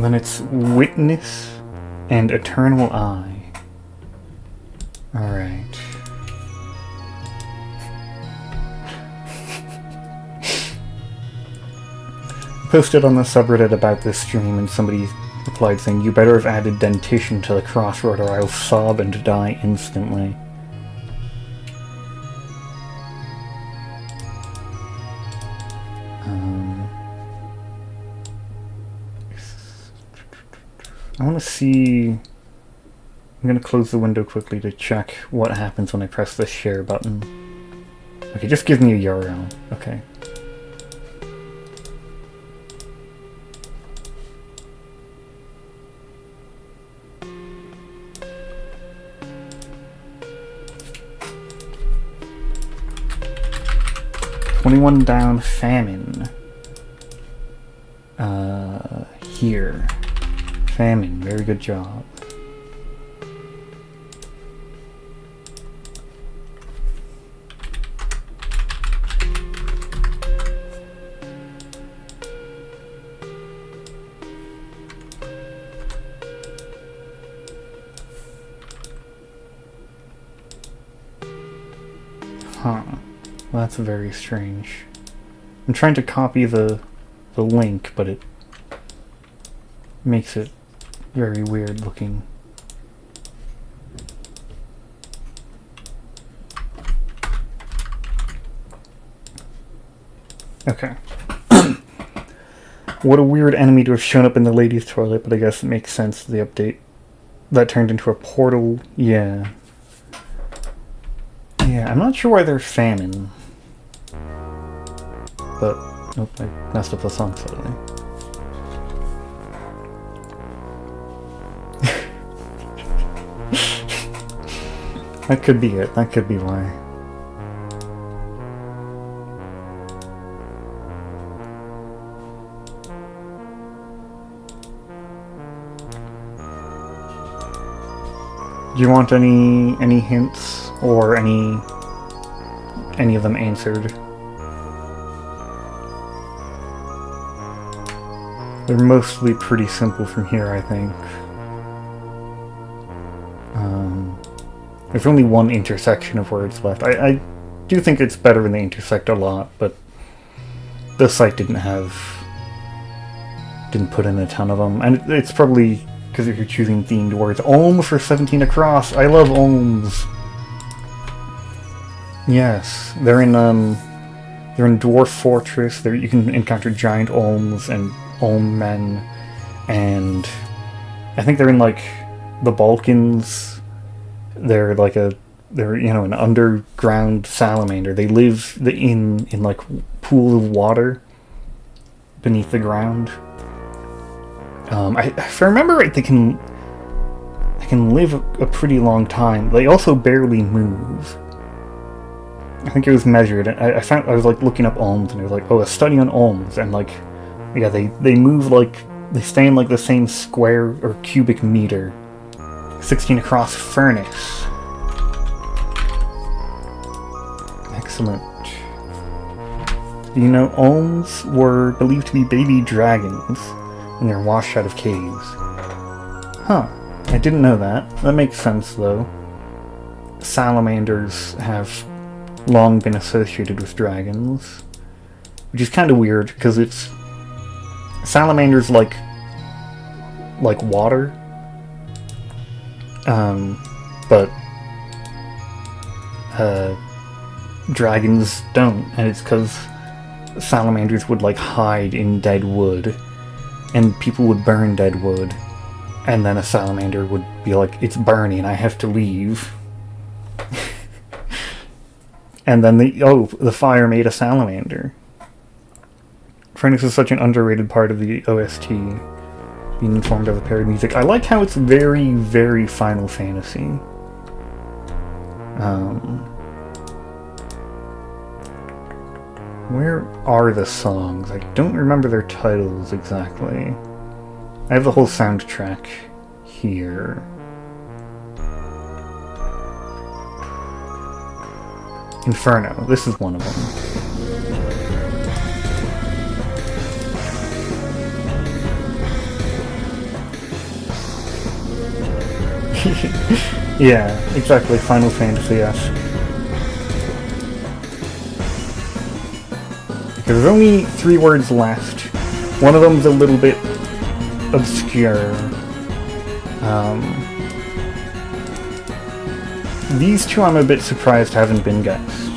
then it's Witness and Eternal Eye. Alright. Posted on the subreddit about this stream, and somebody replied saying, "You better have added dentition to the crossword or I'll sob and die instantly." I want to see... I'm going to close the window quickly to check what happens when I press the share button. Okay, just give me a URL. Okay. "21 down famine." Here. Famine, very good job. Huh. Well, that's very strange. I'm trying to copy the link, but it makes it very weird looking. Okay. What a weird enemy to have shown up in the ladies' toilet, but I guess it makes sense, the update. That turned into a portal, yeah. Yeah, I'm not sure why they're famine. But, nope, I messed up the song slightly. That could be it, that could be why. Do you want any hints or any of them answered? They're mostly pretty simple from here, I think. There's only one intersection of words left. I do think it's better when they intersect a lot, but the site didn't put in a ton of them, and it's probably because if you're choosing themed words. Ohm for 17 across. I love ohms. Yes, they're in Dwarf Fortress. There you can encounter giant ohms and ohm men, and I think they're in like the Balkans. They're an underground salamander. They live in like pools of water beneath the ground. If I remember right, they can live a pretty long time. They also barely move. I think it was measured. I was like looking up ohms, and it was like, oh, a study on ohms, and like, yeah, they move like they stay in like the same square or cubic meter. 16 across furnace. Excellent. You know, ohms were believed to be baby dragons, and they're washed out of caves. Huh. I didn't know that. That makes sense, though. Salamanders have long been associated with dragons, which is kind of weird, because it's... Salamanders like water, but dragons don't, and it's because salamanders would like hide in dead wood, and people would burn dead wood, and then a salamander would be like, it's burning, I have to leave. And then the fire made a salamander. Furnace is such an underrated part of the OST, being informed of the parody music. I like how it's very, very Final Fantasy. Where are the songs? I don't remember their titles exactly. I have the whole soundtrack here. Inferno. This is one of them. Yeah, exactly, Final Fantasy-esque. There's only 3 words left. One of them's a little bit obscure. These two I'm a bit surprised haven't been guessed.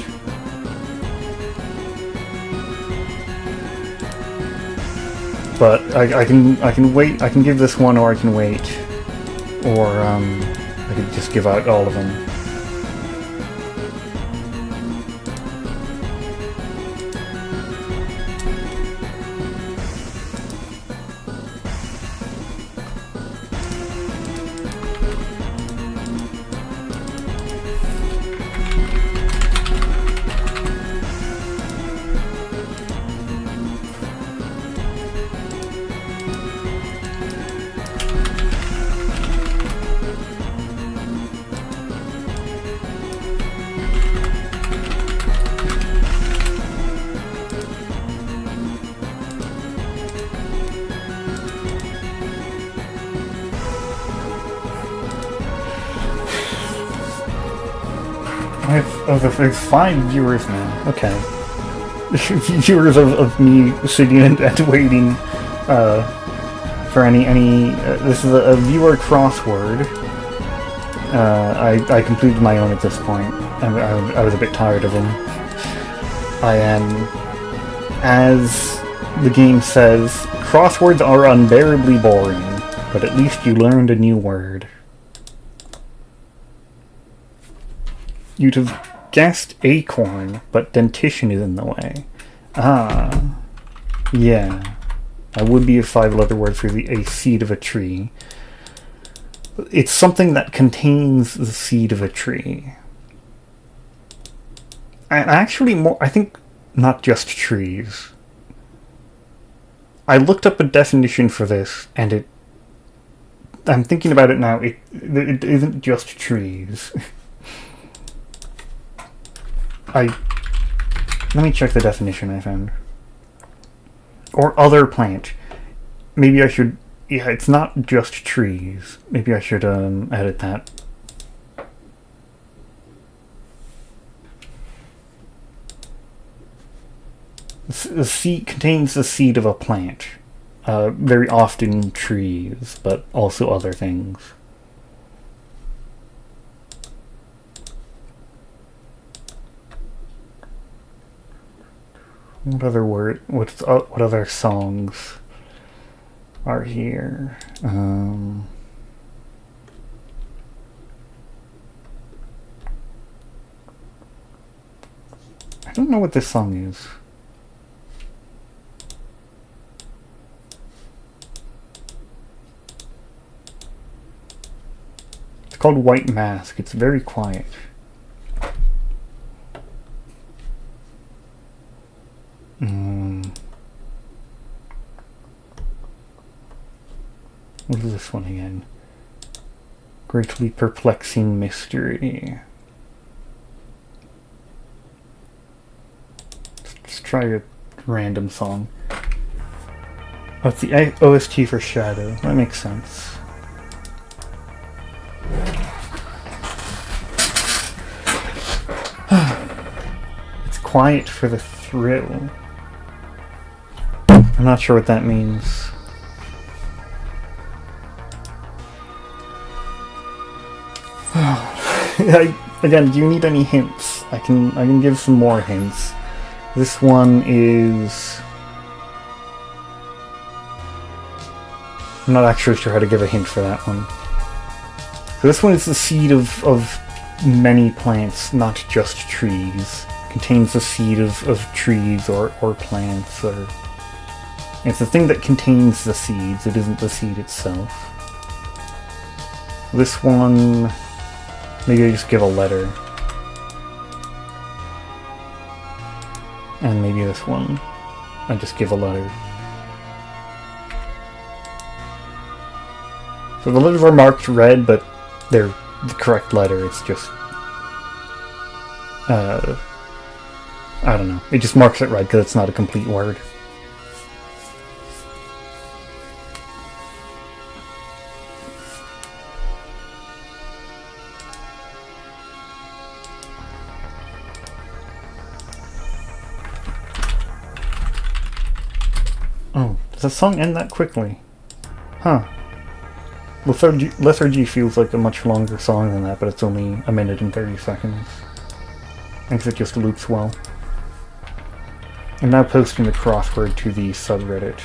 But I can wait. I can give this one, or I can wait, or I could just give out all of them. There's 5 viewers now. Okay. Viewers of me sitting and waiting for any this is a viewer crossword. I completed my own at this point. I was a bit tired of them. I am, as the game says, crosswords are unbearably boring, but at least you learned a new word. You'd have guessed acorn, but dentition is in the way. Ah, yeah. That would be a 5-letter word for a seed of a tree. It's something that contains the seed of a tree. And actually, I think not just trees. I looked up a definition for this, and I'm thinking about it now, it isn't just trees. Let me check the definition I found. Or other plant. Maybe I should... Yeah, it's not just trees. Maybe I should edit that. The seed contains the seed of a plant. Very often trees, but also other things. What other songs are here? I don't know what this song is. It's called White Mask. It's very quiet. What is this one again? Greatly Perplexing Mystery. Let's try a random song. Oh, it's the OST for Shadow. That makes sense. It's quiet for the thrill. I'm not sure what that means. Again, do you need any hints? I can give some more hints. This one is... I'm not actually sure how to give a hint for that one. So this one is the seed of many plants, not just trees. It contains the seed of trees or plants, or... It's the thing that contains the seeds, it isn't the seed itself. This one... Maybe I just give a letter. And maybe this one, I just give a letter. So the letters are marked red, but they're the correct letter, it's just... I don't know. It just marks it red because it's not a complete word. Does the song end that quickly? Huh. Lethargy feels like a much longer song than that, but it's only a minute and 30 seconds. I guess it just loops well. I'm now posting the crossword to the subreddit.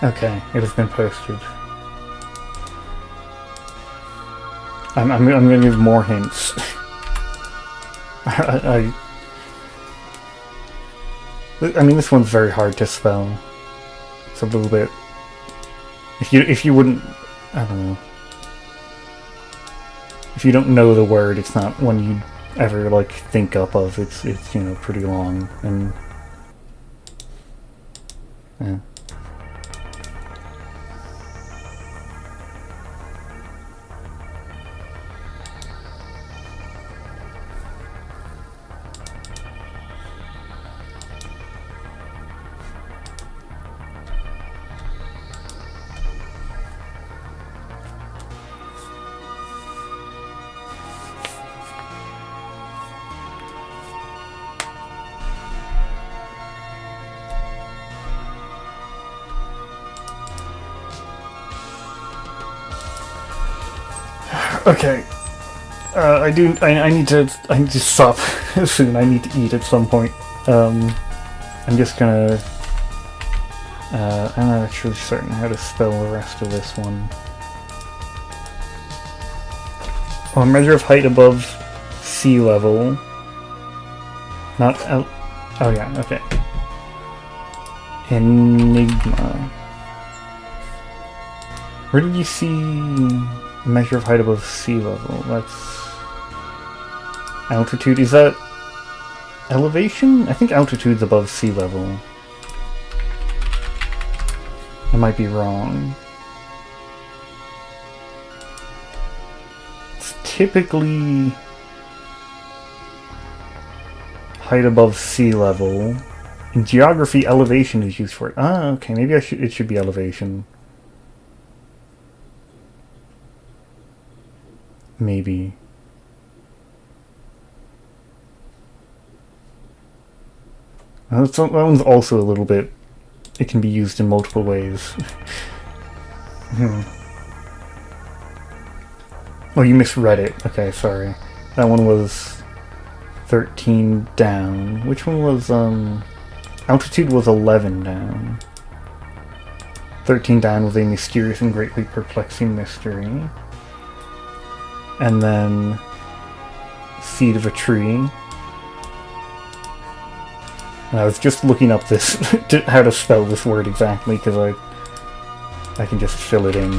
Okay, it has been posted. I'm gonna give more hints. I mean, this one's very hard to spell. It's a little bit. If you wouldn't, I don't know. If you don't know the word, it's not one you'd ever like think up of. It's you know, pretty long and yeah. Okay. I need to stop soon. I need to eat at some point. I'm just gonna. I'm not actually certain how to spell the rest of this one. Oh, measure of height above sea level. Not out. Oh yeah. Okay. Enigma. Where did you see? Measure of height above sea level. That's altitude. Is that elevation? I think altitude's above sea level. I might be wrong. It's typically height above sea level. In geography, elevation is used for it. Ah, okay. Maybe it should be elevation. Maybe. That one's also a little bit. It can be used in multiple ways. Oh, you misread it. Okay, sorry. That one was 13 down. Which one was, altitude was 11 down. 13 down was a mysterious and greatly perplexing mystery. And then seed of a tree. And I was just looking up this how to spell this word exactly because I can just fill it in.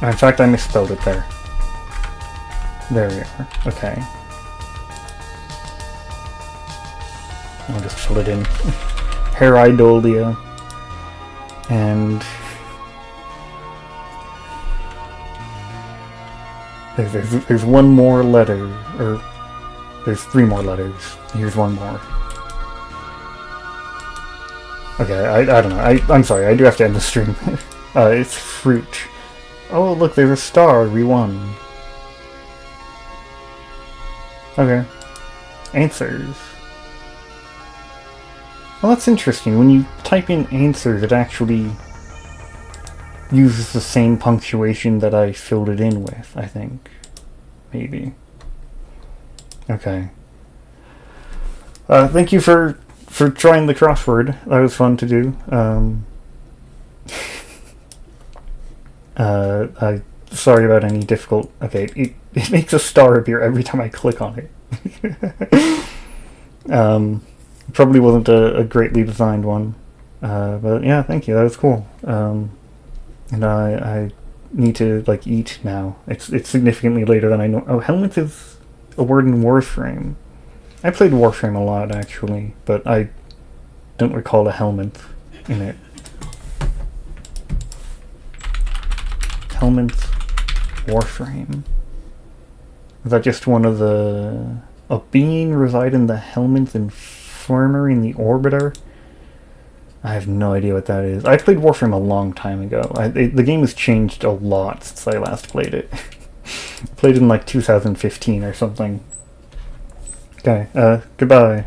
In fact, I misspelled it there. There we are. Okay. I'll just fill it in. Pareidolia. And there's one more letter, or there's 3 more letters. Here's one more. Okay, I don't know. I'm sorry, I do have to end the stream. It's fruit. Oh, look, there's a star. We won. Okay. Answers. Well, that's interesting. When you type in answers, it actually uses the same punctuation that I filled it in with, I think. Maybe. Okay. Thank you for trying the crossword. That was fun to do. Sorry about any difficult... Okay, it makes a star appear every time I click on it. Probably wasn't a greatly designed one. But yeah, thank you, that was cool. And I need to, like, eat now. It's significantly later than I know. Oh, helmets is a word in Warframe. I played Warframe a lot, actually, but I don't recall a helmet in it. Helmet Warframe. Is that just one of the... A being reside in the Helmet's infirmary in the Orbiter? I have no idea what that is. I played Warframe a long time ago. The game has changed a lot since I last played it. I played it in like 2015 or something. Okay, goodbye.